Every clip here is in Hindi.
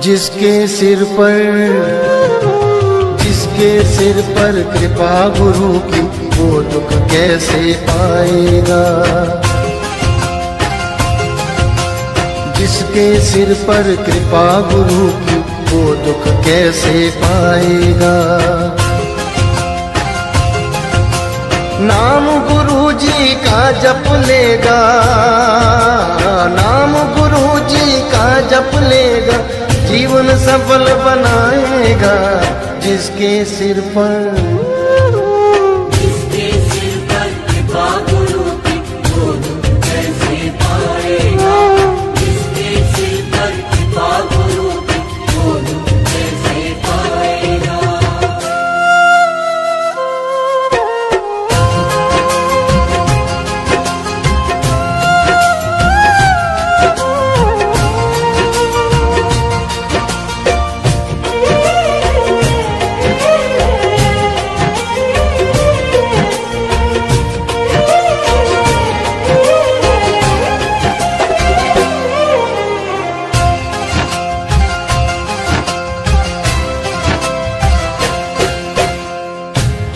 जिसके सिर पर कृपा गुरु की, वो दुख कैसे पाएगा। जिसके सिर पर कृपा गुरु की, वो दुख कैसे पाएगा। नाम गुरु जी का जप लेगा, नाम गुरु जी का जप लेगा, जीवन सफल बनाएगा। जिसके सिर पर कृपा गुरु की, वो दुख कैसे पाएगा। जिसके सिर पर कृपा गुरु की, वो दुख कैसे पाएगा।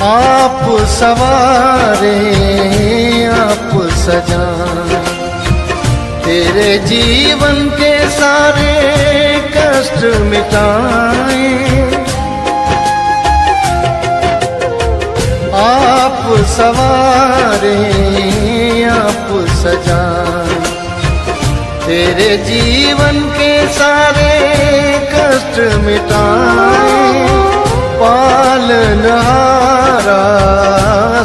आप सवारे आप सजाए, तेरे जीवन के सारे कष्ट मिटाए। आप सवारे आप सजाए, तेरे जीवन के सारे कष्ट मिटाए। पालनहारा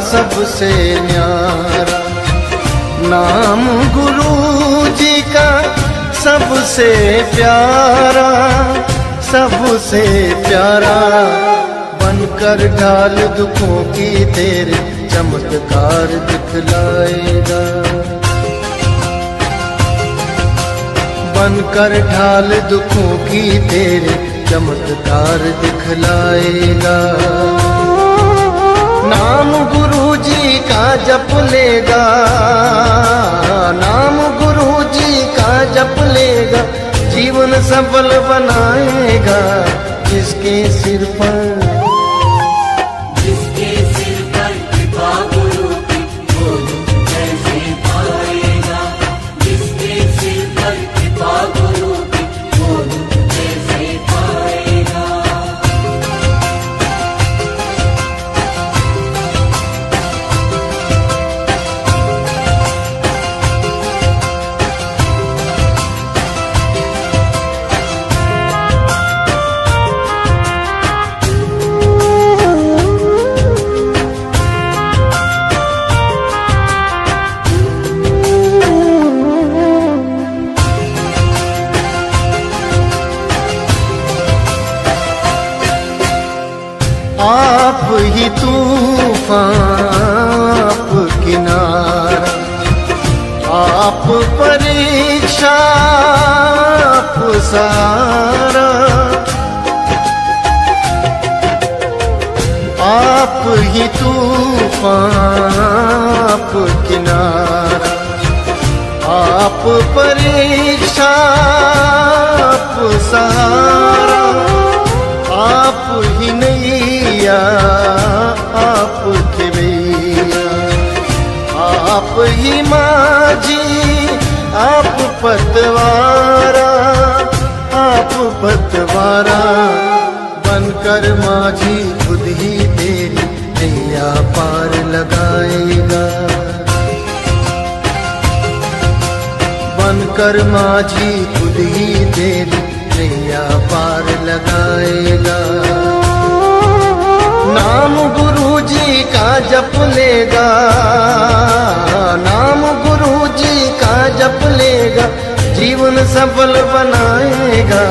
सबसे न्यारा, नाम गुरु जी का सबसे प्यारा, सबसे प्यारा। बनकर ढाल दुखों की तेरे चमत्कार दिखलाएगा। बनकर ढाल दुखों की तेरे चमत्कार दिखलाएगा। नाम गुरु जी का जप लेगा, नाम गुरु जी का जप लेगा, जीवन सफल बनाएगा। जिसके सिर पर कृपा गुरु की, वो दुख कैसे पाएगा। जिसके सिर पर कृपा गुरु की, वो दुख कैसे पाएगा। आप ही तूफान, आप किनारा, आप परीक्षा, आप सहारा। आप ही तूफान, आप किनारा, आप परीक्षा, आप सहारा। आप ही नैया, आप खिवैया, आप ही माझी, आप पतवारा, आप पतवारा। बनकर माझी खुद ही तेरी नैया पार लगाएगा। बनकर माझी खुद ही तेरी नैया पार लगाएगा। नाम गुरु जी का जप लेगा, नाम गुरु जी का जप लेगा, जीवन सफल बनाएगा।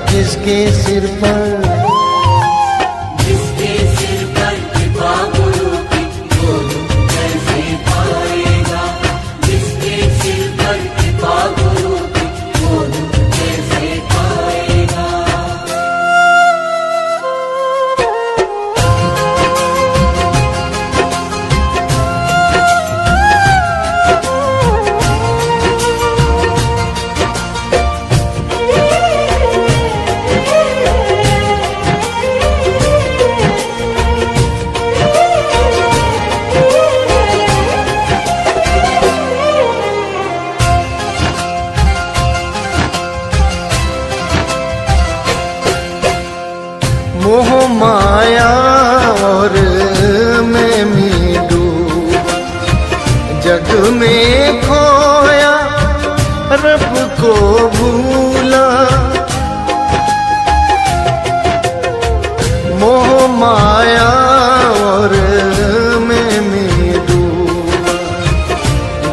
जिसके सिर पर कृपा गुरु की, वो दुख कैसे पाएगा। जिसके सिर पर कृपा गुरु की, वो दुख कैसे पाएगा। में खोया रब को भूला, मोह माया और मैं में डूबा।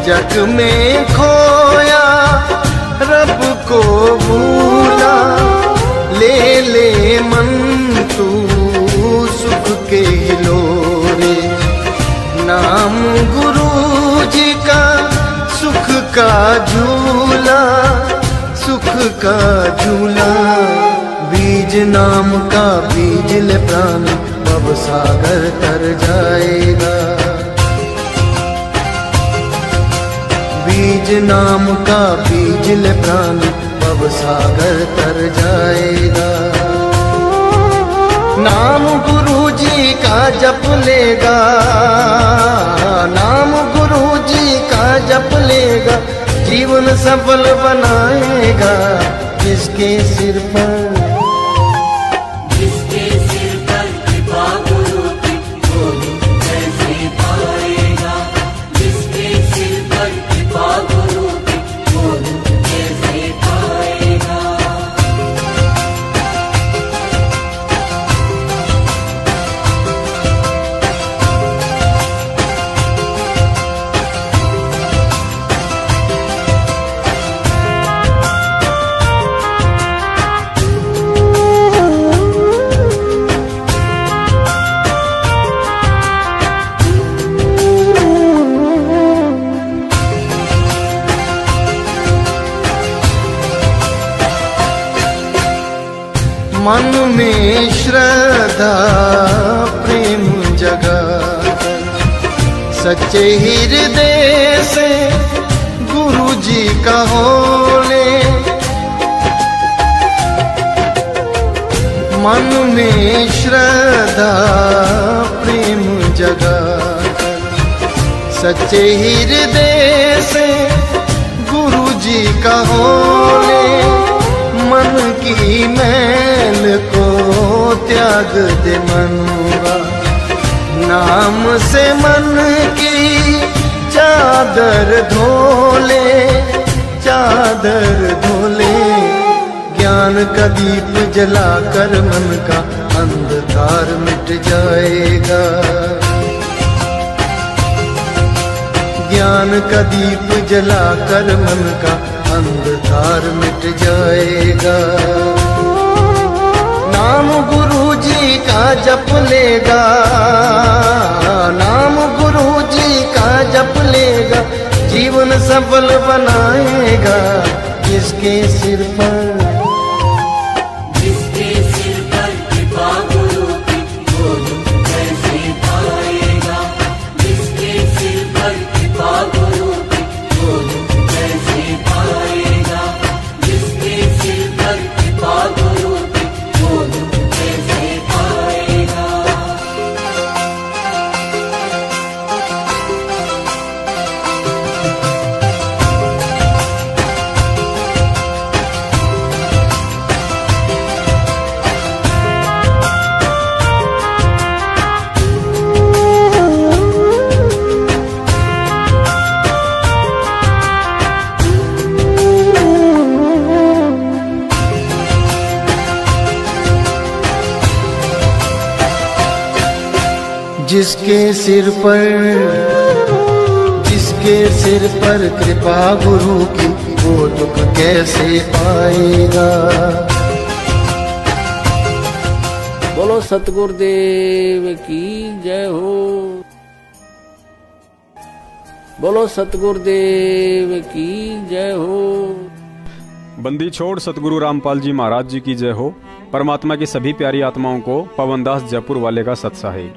जग में खोया रब को भूला, ले ले मन तू सुख के लोरे। नाम गुरु जी का सुख का झूला, सुख का झूला। बीज नाम का बीज ले प्राण, भव सागर तर जाएगा। बीज नाम का बीज ले प्राण, भव सागर तर जाएगा। नाम गुरु जी का जप लेगा, नाम गुरु जी का जप लेगा, जीवन सफल बनाएगा। जिसके सिर पर कृपा गुरु की, वो कैसे पाएगा। जिसके सिर पर कृपा गुरु की, वो कैसे पाएगा। मन में श्रद्धा प्रेम जगाकर, सच्चे हृदय से गुरु जी का होले। मन में श्रद्धा प्रेम जगाकर, सच्चे हृदय से गुरु जी का होले। मन की मैल को त्याग दे मनुआ, नाम से मन की चादर धोले, चादर धोले। ज्ञान का दीप जलाकर मन का अंधकार मिट जाएगा। ज्ञान का दीप जलाकर मन का अंधकार मिट जाएगा। नाम गुरु जी का जप लेगा, नाम गुरु जी का जप लेगा, जीवन सफल बनाएगा। जिसके सिर पर कृपा गुरु की, वो कैसे पाएगा। जिसके सिर पर कृपा गुरु की, वो कैसे पाएगा। जिसके सिर पर कृपा गुरु की, वो कैसे पाएगा। जिसके सिर पर कृपा गुरु की, वो दुख कैसे पाएगा। बोलो सतगुरुदेव की जय हो। बोलो सतगुरुदेव की जय हो। बंदी छोड़ सतगुरु रामपाल जी महाराज जी की जय हो। परमात्मा की सभी प्यारी आत्माओं को पवनदास जयपुर वाले का सत्साही।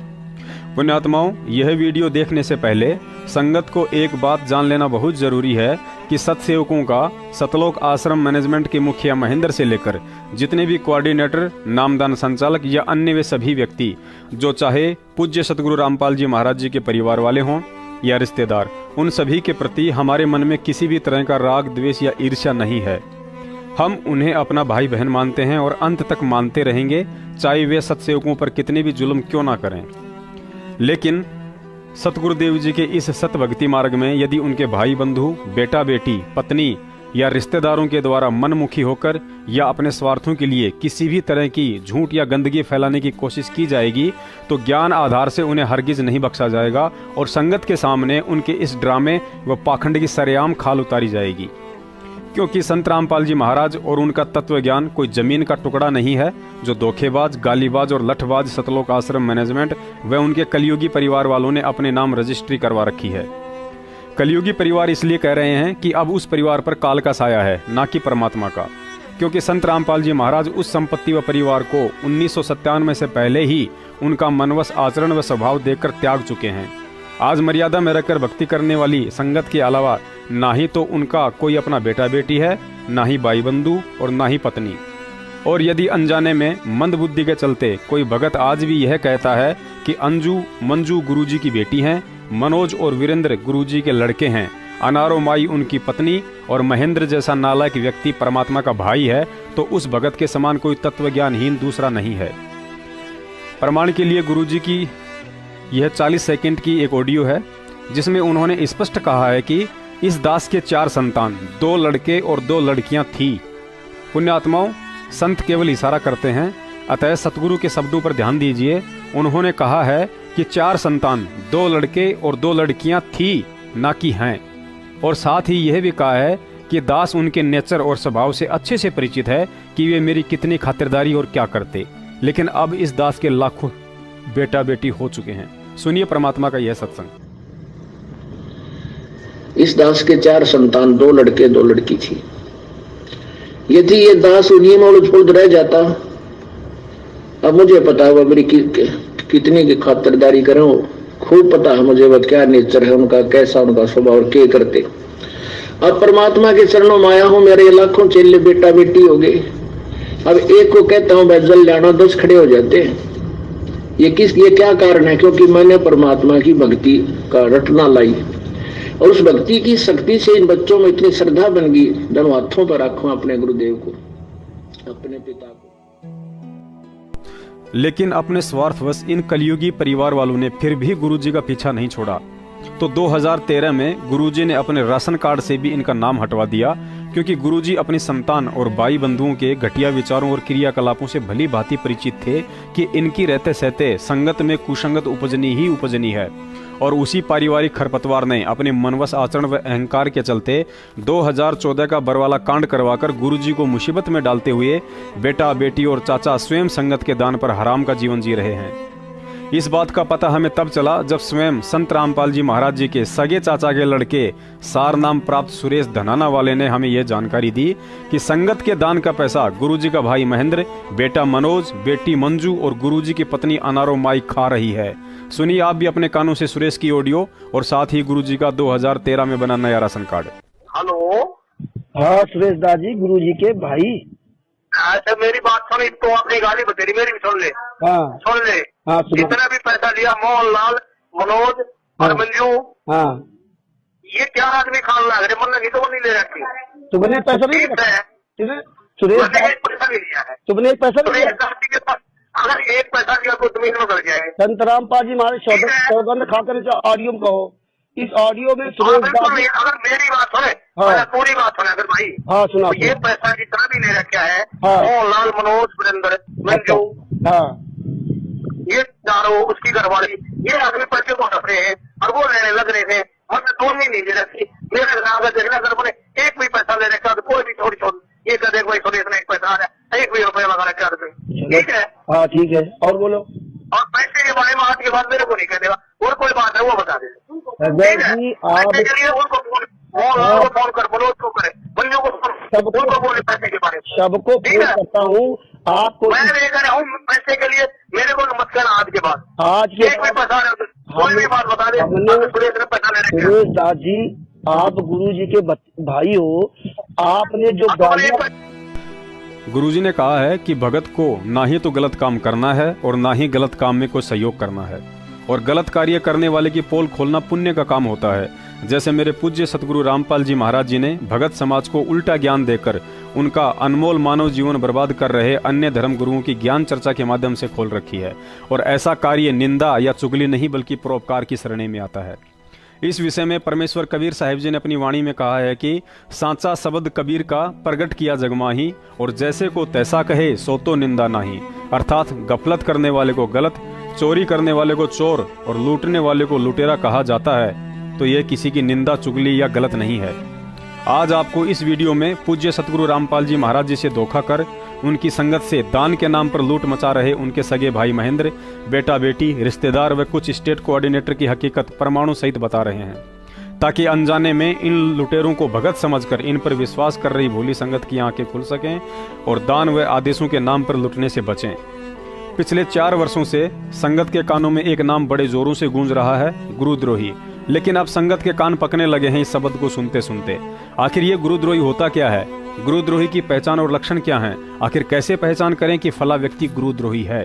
पुण्यात्माओं, यह वीडियो देखने से पहले संगत को एक बात जान लेना बहुत जरूरी है कि सत्सेवकों का सतलोक आश्रम मैनेजमेंट के मुखिया महेंद्र से लेकर जितने भी कोऑर्डिनेटर, नामदान संचालक या अन्य वे सभी व्यक्ति जो चाहे पूज्य सतगुरु रामपाल जी महाराज जी के परिवार वाले हों या रिश्तेदार, उन सभी के प्रति हमारे मन में किसी भी तरह का राग, द्वेष या ईर्ष्या नहीं है। हम उन्हें अपना भाई बहन मानते हैं और अंत तक मानते रहेंगे, चाहे वे सत्सेवकों पर कितने भी जुल्म क्यों ना करें। लेकिन सतगुरुदेव जी के इस सत भक्ति मार्ग में यदि उनके भाई बंधु, बेटा बेटी, पत्नी या रिश्तेदारों के द्वारा मनमुखी होकर या अपने स्वार्थों के लिए किसी भी तरह की झूठ या गंदगी फैलाने की कोशिश की जाएगी तो ज्ञान आधार से उन्हें हरगिज नहीं बख्शा जाएगा और संगत के सामने उनके इस ड्रामे व पाखंड की सरेआम खाल उतारी जाएगी। क्योंकि संत रामपाल जी महाराज और उनका तत्व ज्ञान कोई जमीन का टुकड़ा नहीं है जो धोखेबाज, गालीबाज और लठबाज सतलोक आश्रम मैनेजमेंट व उनके कलयुगी परिवार वालों ने अपने नाम रजिस्ट्री करवा रखी है। कलयुगी परिवार इसलिए कह रहे हैं कि अब उस परिवार पर काल का साया है, ना कि परमात्मा का। क्योंकि संत रामपाल जी महाराज उस संपत्ति व परिवार को 1997 से पहले ही उनका मनवश आचरण व स्वभाव देखकर त्याग चुके हैं। आज मर्यादा में रहकर भक्ति करने वाली संगत के अलावा ना ही तो उनका कोई अपना बेटा बेटी है, ना ही भाई बंधु और ना ही पत्नी। और यदि अनजाने में मंद बुद्धि के चलते कोई भगत आज भी यह कहता है कि अंजू मंजू गुरुजी की बेटी हैं, मनोज और वीरेंद्र गुरुजी के लड़के हैं, अनारो माई उनकी पत्नी और महेंद्र जैसा नालायक व्यक्ति परमात्मा का भाई है, तो उस भगत के समान कोई तत्वज्ञानहीन दूसरा नहीं है। प्रमाण के लिए गुरुजी की यह 40 सेकंड की एक ऑडियो है जिसमें उन्होंने स्पष्ट कहा है कि इस दास के 4 संतान, 2 लड़के और 2 लड़कियां थी। पुण्यात्माओं, संत केवल इशारा करते हैं, अतः सतगुरु के शब्दों पर ध्यान दीजिए। उन्होंने कहा है कि 4 संतान, 2 लड़के और 2 लड़कियां थी, ना कि हैं। और साथ ही यह भी कहा है कि दास उनके नेचर और स्वभाव से अच्छे से परिचित है कि वे मेरी कितनी खातिरदारी और क्या करते। लेकिन अब इस दास के लाखों बेटा बेटी हो चुके हैं। सुनिए परमात्मा का यह सत्संग। इस दास के 4 संतान, 2 लड़के 2 लड़की थी। यदि ये दास उन्हीं में उलझ रह जाता, अब मुझे पता है वह मेरी कितनी की खातिरदारी करें, खूब पता है मुझे वह क्या नेचर है उनका, कैसा उनका स्वभाव और क्या करते। अब परमात्मा के चरणों में आया हूं, मेरे लाखों चेले बेटा बेटी हो गए। अब एक को कहता हूं बैजल जाना, 10 खड़े हो जाते हैं। ये क्या कारण है? क्योंकि मैंने परमात्मा की भक्ति का रटना लाई और उस भक्ति की शक्ति से इन बच्चों में इतनी श्रद्धा बन गई, दोनों हाथों पर रखूं अपने गुरुदेव को, अपने पिता को। लेकिन अपने स्वार्थवश इन कलयुगी परिवार वालों ने फिर भी गुरुजी का पीछा नहीं छोड़ा। तो 2013 में गुरुजी ने अपने राशन कार्ड से भी इनका नाम हटवा दिया, क्योंकि गुरुजी अपनी संतान और भाई बंधुओं के घटिया विचारों और क्रियाकलापों से भली भांति परिचित थे कि इनकी रहते सहते संगत में कुसंगत उपजनी है। और उसी पारिवारिक खरपतवार ने अपने मनवश आचरण व अहंकार के चलते 2014 का बरवाला कांड करवाकर गुरुजी को मुसीबत में डालते हुए बेटा बेटी और चाचा स्वयं संगत के दान पर हराम का जीवन जी रहे हैं। इस बात का पता हमें तब चला जब स्वयं संत रामपाल जी महाराज जी के सगे चाचा के लड़के सार नाम प्राप्त सुरेश धनाना वाले ने हमें यह जानकारी दी कि संगत के दान का पैसा गुरुजी का भाई महेंद्र, बेटा मनोज, बेटी मंजू और गुरुजी की पत्नी अनारो माई खा रही है। सुनिए आप भी अपने कानों से सुरेश की ऑडियो और साथ ही गुरुजी का 2013 में बना नया राशन कार्ड। हेलो, हाँ सुरेश दाजी गुरुजी के भाई। अच्छा मेरी बात सुन, तो अपनी गाली बतेरी मेरी भी सुन ले। हाँ सुन ले। हाँ जितना भी पैसा लिया मोहनलाल, मनोज और मंजू, हाँ ये क्या आदमी खान लग रहे, मन लगी तो वो नहीं ले रखी। तुमने पैसा नहीं ठीक है, सुरेश मैंने एक पैसा नहीं लिया है। तुमने एक पैसा नहीं लिया? के पास अगर एक पैसा लिया तो जमीन में कर जाएंगे। संत रामपाल जी महाराज सौगंध खाकर ऑडियो में कहो, इस ऑडियो में सुरेश दाजी अगर मेरी बात सुने, हाँ पूरी बात सुने अगर भाई, हाँ सुना, तो ये पैसा जितना भी ले रखा है हाँ मोहनलाल, मनोज, वीरेंद्र, मंजू, हाँ ये चारों उसकी घरवाली, ये आदमी पैसे को हट रहे हैं और वो लेने लग रहे थे। हमने 2 महीने दे रखी। मेरे अगर देखना अगर मैंने एक भी पैसा ले रखा तो कोई भी थोड़ी छोड़ ये कर देख भाई सुरेश ने एक पैसा आ रहा है, 1 भी रुपया लगा रखा है। ठीक है, हाँ ठीक है। और बोलो। और पैसे के बारे में आज के बाद मेरे को नहीं कह देगा, और कोई बात है वो बता दे। आप उनको फोन कर, बोलो उसको करे, मंजू को उनको बोले पैसे के बारे में, सबको फोन करता हूँ आपको। मैं लेकर आऊँ पैसे के लिए, मेरे को मत करना आज के बाद। आज के एक भी पैसा कोई भी बात बता दे, सुरेश ने पैसा ले रखा। सुरेश दाजी आप गुरुजी के भाई हो, आपने जो गुरुजी ने कहा है कि भगत को ना ही तो गलत काम करना है और ना ही गलत काम में कोई सहयोग करना है, और गलत कार्य करने वाले की पोल खोलना पुण्य का काम होता है। जैसे मेरे पूज्य सतगुरु रामपाल जी महाराज जी ने भगत समाज को उल्टा ज्ञान देकर उनका अनमोल मानव जीवन बर्बाद कर रहे अन्य धर्म गुरुओं की ज्ञान चर्चा के माध्यम से खोल रखी है। और ऐसा कार्य निंदा या चुगली नहीं बल्कि परोपकार की श्रेणी में आता है। इस विषय में परमेश्वर कबीर साहिब जी ने अपनी वाणी में कहा है कि सांचा शब्द कबीर का प्रगट किया जगमाही, और जैसे को तैसा कहे सो तो निंदा नाही। अर्थात गफलत करने वाले को गलत, चोरी करने वाले को चोर और लूटने वाले को लुटेरा कहा जाता है, तो यह किसी की निंदा चुगली या गलत नहीं है। आज आपको इस वीडियो में पूज्य सतगुरु रामपाल जी महाराज जी से धोखा कर उनकी संगत से दान के नाम पर लूट मचा रहे उनके सगे भाई महेंद्र, बेटा बेटी, रिश्तेदार व कुछ स्टेट कोऑर्डिनेटर की हकीकत परमाणु सहित बता रहे हैं, ताकि अनजाने में इन लुटेरों को भगत समझकर इन पर विश्वास कर रही भोली संगत की आंखें खुल सकें और दान व आदेशों के नाम पर लुटने से बचें। पिछले 4 वर्षों से संगत के कानों में एक नाम बड़े जोरों से गूंज रहा है, गुरुद्रोही। लेकिन अब संगत के कान पकने लगे हैं इस शब्द को सुनते सुनते। आखिर ये गुरुद्रोही होता क्या है? गुरुद्रोही की पहचान और लक्षण क्या हैं? आखिर कैसे पहचान करें कि फला व्यक्ति गुरुद्रोही है?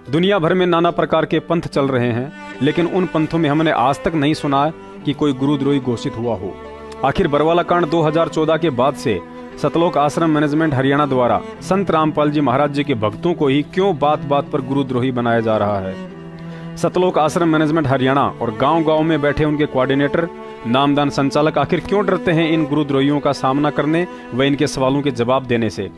दुनिया भर में नाना प्रकार के पंथ चल रहे हैं, लेकिन उन पंथों में हमने आज तक नहीं सुना कि कोई गुरुद्रोही घोषित हुआ हो। आखिर बरवाला कांड 2014 के बाद से सतलोक आश्रम मैनेजमेंट हरियाणा द्वारा संत रामपाल जी महाराज जी के भक्तों को ही क्यों बात बात पर गुरुद्रोही बनाया जा रहा है? सतलोक आश्रम मैनेजमेंट हरियाणा और गांव-गांव में बैठे उनके कोऑर्डिनेटर, नामदान संचालक आखिर क्यों डरते हैं इन गुरुद्रोहियों का सामना करने व इनके सवालों के जवाब देने से?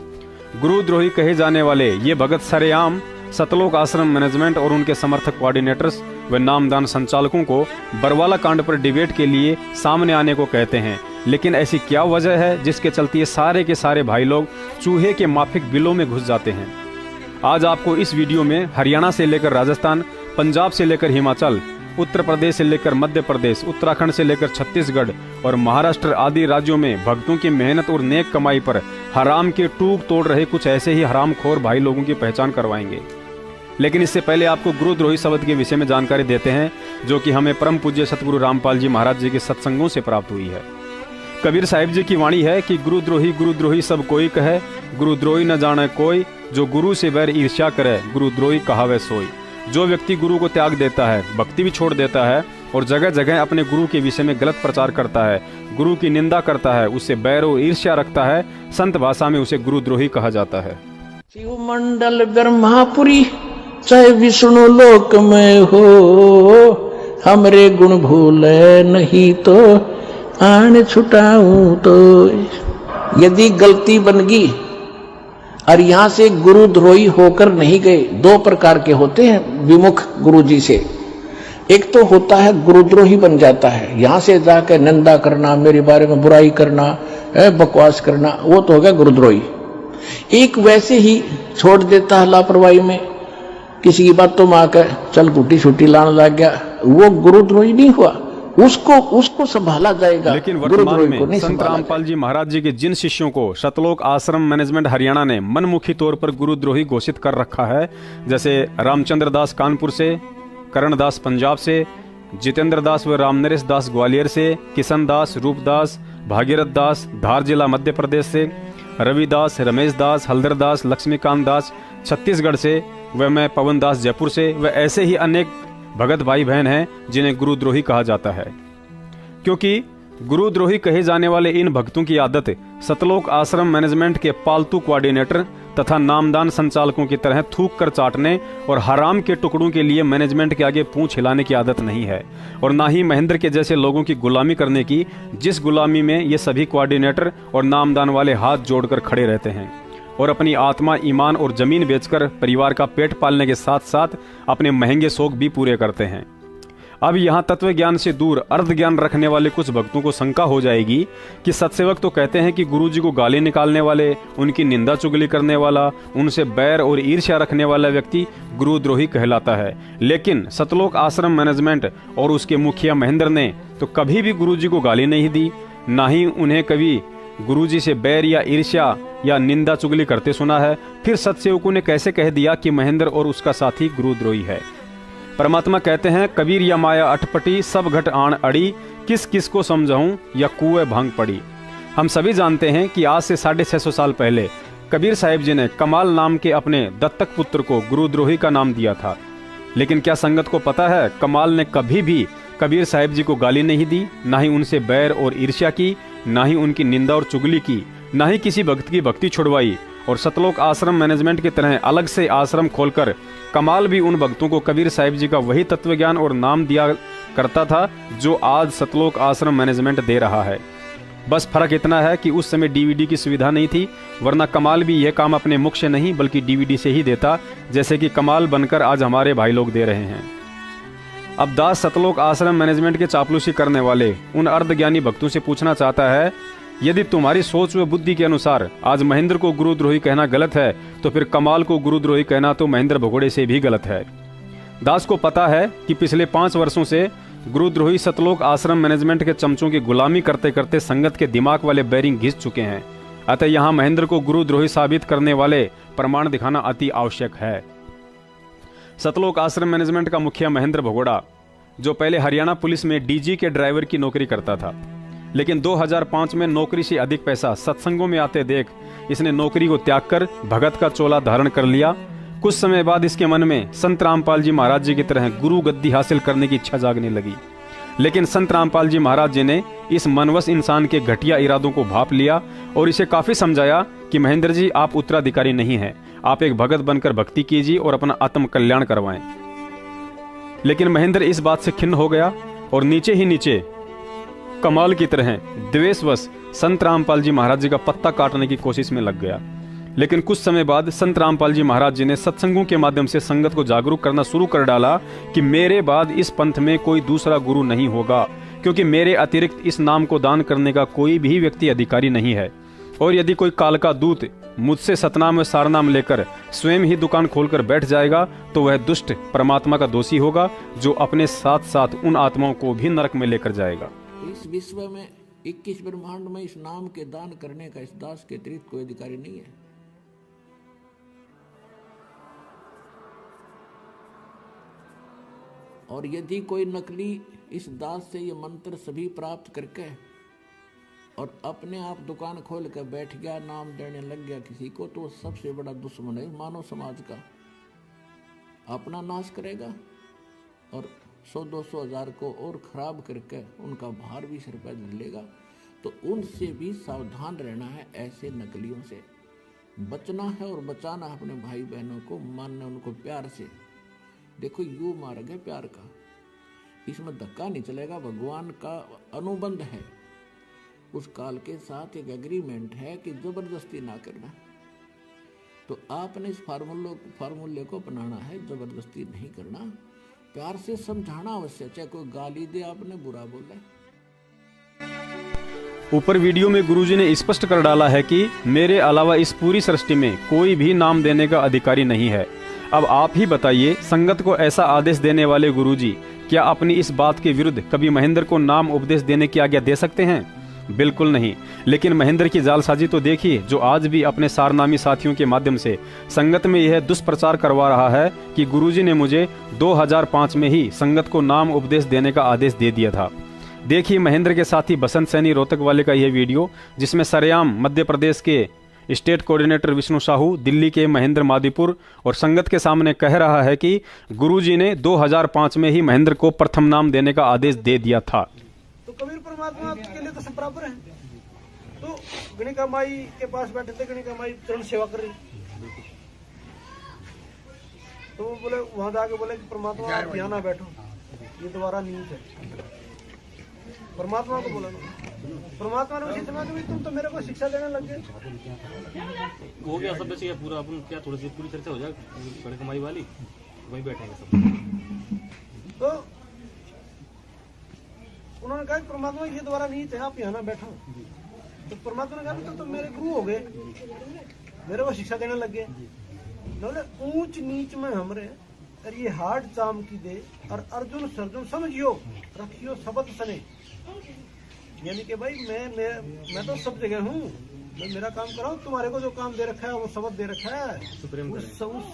गुरुद्रोही कहे जाने वाले ये भगत सरेआम सतलोक आश्रम मैनेजमेंट और उनके समर्थक कोऑर्डिनेटर्स व नामदान संचालकों को बरवाला कांड पर डिबेट के लिए सामने आने को कहते हैं। लेकिन ऐसी क्या वजह है जिसके चलते ये सारे के सारे भाई लोग चूहे के माफिक बिलों में घुस जाते हैं? आज आपको इस वीडियो में हरियाणा से लेकर राजस्थान, पंजाब से लेकर हिमाचल, उत्तर प्रदेश से लेकर मध्य प्रदेश, उत्तराखंड से लेकर छत्तीसगढ़ और महाराष्ट्र आदि राज्यों में भक्तों की मेहनत और नेक कमाई पर हराम के टूक तोड़ रहे कुछ ऐसे ही हरामखोर भाई लोगों की पहचान करवाएंगे। लेकिन इससे पहले आपको गुरुद्रोही शब्द के विषय में जानकारी देते हैं, जो कि हमें परम पूज्य सतगुरु रामपाल जी महाराज जी के सत्संगों से प्राप्त हुई है। कबीर साहिब जी की वाणी है कि गुरुद्रोही गुरुद्रोही सब कोई कहे, गुरुद्रोही न जाने कोई, जो गुरु से बैर ईर्ष्या करे, गुरुद्रोही कहावे सोई। जो व्यक्ति गुरु को त्याग देता है, भक्ति भी छोड़ देता है और जगह जगह अपने गुरु के विषय में गलत प्रचार करता है, गुरु की निंदा करता है, उससे बैर और ईर्ष्या रखता है, संत भाषा में उसे गुरुद्रोही कहा जाता है। शिव मंडल ब्रह्मापुरी चाहे विष्णु लोक में हो, हमरे गुण भूले नहीं तो आन छुटाऊं तो। यदि गलती बन गई और यहाँ से गुरुद्रोही होकर नहीं गए, 2 प्रकार के होते हैं विमुख गुरु जी से। एक तो होता है गुरुद्रोही बन जाता है, यहाँ से जाकर निंदा करना, मेरे बारे में बुराई करना, बकवास करना, वो तो हो गया गुरुद्रोही। एक वैसे ही छोड़ देता है लापरवाही में, किसी की बात तो माँ कर चल गुटी छुट्टी लाने लग गया, वो गुरुद्रोही नहीं हुआ, उसको संभाला जाएगा। लेकिन वर्तमान में संत रामपाल जी महाराज जी के जिन शिष्यों को सतलोक आश्रम मैनेजमेंट हरियाणा ने मनमुखी तौर पर गुरुद्रोही घोषित कर रखा है, जैसे रामचंद्र दास कानपुर से, करण दास पंजाब से, जितेंद्र दास व रामनरेश दास ग्वालियर से, किशन दास, रूपदास, भागीरथ दास धार जिला मध्य प्रदेश से, रविदास, रमेश दास, हल्दर दास, लक्ष्मीकांत दास छत्तीसगढ़ से, व मैं पवन दास जयपुर से, व ऐसे ही अनेक भगत भाई बहन हैं जिन्हें गुरुद्रोही कहा जाता है। क्योंकि गुरुद्रोही कहे जाने वाले इन भक्तों की आदत सतलोक आश्रम मैनेजमेंट के पालतू कोऑर्डिनेटर तथा नामदान संचालकों की तरह थूक कर चाटने और हराम के टुकड़ों के लिए मैनेजमेंट के आगे पूंछ हिलाने की आदत नहीं है, और ना ही महेंद्र के जैसे लोगों की गुलामी करने की, जिस गुलामी में ये सभी कोऑर्डिनेटर और नामदान वाले हाथ जोड़कर खड़े रहते हैं और अपनी आत्मा, ईमान और जमीन बेचकर परिवार का पेट पालने के साथ साथ अपने महंगे शौक भी पूरे करते हैं। अब यहाँ तत्व ज्ञान से दूर अर्ध ज्ञान रखने वाले कुछ भक्तों को शंका हो जाएगी कि सत्सेवक तो कहते हैं कि गुरुजी को गाली निकालने वाले, उनकी निंदा चुगली करने वाला, उनसे बैर और ईर्ष्या रखने वाला व्यक्ति गुरुद्रोही कहलाता है। लेकिन सतलोक आश्रम मैनेजमेंट और उसके मुखिया महेंद्र ने तो कभी भी गुरुजी को गाली नहीं दी, ना ही उन्हें कभी गुरुजी से बैर या ईर्ष्या या निंदा चुगली करते सुना है। फिर सत्सेवकों ने कैसे कह दिया कि महेंद्र और उसका साथी गुरुद्रोही है? परमात्मा कहते हैं, कबीर या माया अटपटी सब घट आण अड़ी, किस किस को समझाऊं या कुएं भांग पड़ी। हम सभी जानते हैं कि आज से 650 साल पहले कबीर साहिब जी ने कमाल नाम के अपने दत्तक पुत्र को गुरुद्रोही का नाम दिया था। लेकिन क्या संगत को पता है, कमाल ने कभी भी कबीर साहिब जी को गाली नहीं दी, ना ही उनसे बैर और ईर्ष्या की, ना ही उनकी निंदा और चुगली की, ना ही किसी भक्त की भक्ति छुड़वाई। और सतलोक आश्रम मैनेजमेंट की तरह अलग से आश्रम खोलकर कमाल भी उन भक्तों को कबीर साहिब जी का वही तत्वज्ञान और नाम दिया करता था जो आज सतलोक आश्रम मैनेजमेंट दे रहा है। बस फर्क इतना है कि उस समय डीवीडी की सुविधा नहीं थी, वरना कमाल भी यह काम अपने मुख से नहीं बल्कि डीवीडी से ही देता, जैसे कि कमाल बनकर आज हमारे भाई लोग दे रहे हैं। अब दास सतलोक आश्रम मैनेजमेंट के चापलूसी करने वाले उन अर्धज्ञानी भक्तों से पूछना चाहता है, यदि तुम्हारी सोच व बुद्धि के अनुसार आज महेंद्र को गुरुद्रोही कहना गलत है, तो फिर कमाल को गुरुद्रोही कहना तो महेंद्र भगोड़े से भी गलत है। दास को पता है कि पिछले 5 वर्षों से गुरुद्रोही सतलोक आश्रम मैनेजमेंट के चमचों की गुलामी करते करते संगत के दिमाग वाले बैरिंग घिस चुके हैं। अतः यहाँ महेंद्र को गुरुद्रोही साबित करने वाले प्रमाण दिखाना अति आवश्यक है। सतलोक आश्रम मैनेजमेंट का मुखिया महेंद्र भगोड़ा, जो पहले हरियाणा पुलिस में डीजी के ड्राइवर की नौकरी करता था, लेकिन 2005 में नौकरी से अधिक पैसा सत्संगों में आते देख इसने नौकरी को त्याग कर भगत का चोला धारण कर लिया। कुछ समय बाद इसके मन में संत रामपाल जी महाराज जी की तरह गुरु गद्दी हासिल करने की इच्छा जागने लगी, लेकिन संत रामपाल जी महाराज जी ने इस मनवस इंसान के घटिया इरादों को भांप लिया और इसे काफी समझाया कि महेंद्र जी, आप उत्तराधिकारी नहीं हैं, आप एक भगत बनकर भक्ति कीजिए और अपना आत्म कल्याण करवाएं। लेकिन महेंद्र इस बात से खिन्न हो गया और नीचे ही नीचे कमाल की तरह द्वेषवश संत रामपाल जी महाराज जी का पत्ता काटने की कोशिश में लग गया। लेकिन कुछ समय बाद संत रामपाल जी महाराज जी ने सत्संगों के माध्यम से संगत को जागरूक करना शुरू कर डाला कि मेरे बाद इस पंथ में कोई दूसरा गुरु नहीं होगा, क्योंकि मेरे अतिरिक्त इस नाम को दान करने का कोई भी व्यक्ति अधिकारी नहीं है। और यदि कोई काल का दूत मुझसे सतनाम व सारनाम लेकर स्वयं ही दुकान खोलकर बैठ जाएगा तो वह दुष्ट परमात्मा का दोषी होगा, जो अपने साथ साथ उन आत्माओं को भी नरक में लेकर जाएगा। इस विश्व में 21 ब्रह्मांड में इस नाम के दान करने का इस दास के अतिरिक्त कोई अधिकारी नहीं है। और यदि कोई नकली इस दास से ये मंत्र सभी प्राप्त करके और अपने आप दुकान खोल कर बैठ गया, नाम देने लग गया किसी को, तो सबसे बड़ा दुश्मन है मानव समाज का। अपना नाश करेगा और 100-200 हज़ार को और खराब करके उनका भार भी सिर पर धर लेगा। तो उनसे भी सावधान रहना है, ऐसे नकलियों से बचना है और बचाना है अपने भाई बहनों को, मानना उनको प्यार से। देखो यू मार्ग है प्यार का, इसमें धक्का नहीं चलेगा। भगवान का अनुबंध है, उस काल के साथ एक एग्रीमेंट है कि जबरदस्ती ना करना। तो आपने इस फार्मूले को अपनाना है, जबरदस्ती नहीं करना, प्यार से समझाना अवश्य। चाहे कोई गाली दे, आपने बुरा बोला। ऊपर वीडियो में गुरुजी ने स्पष्ट कर डाला है कि मेरे अलावा इस पूरी सृष्टि में कोई भी नाम देने का अधिकारी नहीं है। अब आप ही बताइए, संगत को ऐसा आदेश देने वाले गुरुजी क्या अपनी इस बात के विरुद्ध कभी महेंद्र को नाम उपदेश देने की आज्ञा दे सकते हैं? बिल्कुल नहीं। लेकिन महेंद्र की जालसाजी तो देखिए, जो आज भी अपने सारनामी साथियों के माध्यम से संगत में यह दुष्प्रचार करवा रहा है कि गुरुजी ने मुझे 2005 में ही संगत को नाम उपदेश देने का आदेश दे दिया था। देखिए महेंद्र के साथी बसंत सैनी रोहतक वाले का यह वीडियो, जिसमें सरेआम मध्य प्रदेश के स्टेट कोऑर्डिनेटर विष्णु साहू, दिल्ली के महेंद्र मादीपुर और संगत के सामने कह रहा है कि गुरुजी ने 2005 में ही महेंद्र को प्रथम नाम देने का आदेश दे दिया था। तो कबीर परमात्मा के लिए तो सब बराबर है। तो गणिका माई के पास बैठे थे, गणिका माई चरण सेवा कर रही, तो वो बोले, वहां जाके बोले कि परमात्मा आप यहाँ ना बैठो, ये दोबारा नीच है। परमात्मा को बोला, परमात्मा ने इतना भी तुम तो मेरे को शिक्षा देने लग गए। हो गया सब बच गया पूरा, अपन क्या थोड़ी सी पूरी चर्चा हो जाए बड़े कमाई वाली, वहीं बैठेंगे सब। तो उन्होंने कहा परमात्मा ये दोबारा नहीं थे, आप यहाँ ना बैठो। तो परमात्मा ने कहा तो मेरे गुरु हो गए, मेरे को शिक्षा देने लग गए। ऊंच नीच में हमरे और ये हार्ड चाम की दे और अर्जुन सर्जुन समझियो रखियो शब्द सने। यानी कि भाई मैं तो सब जगह हूँ, मैं मेरा काम कराऊँ, तुम्हारे को जो काम दे रखा है वो शब्द दे रखा है, उस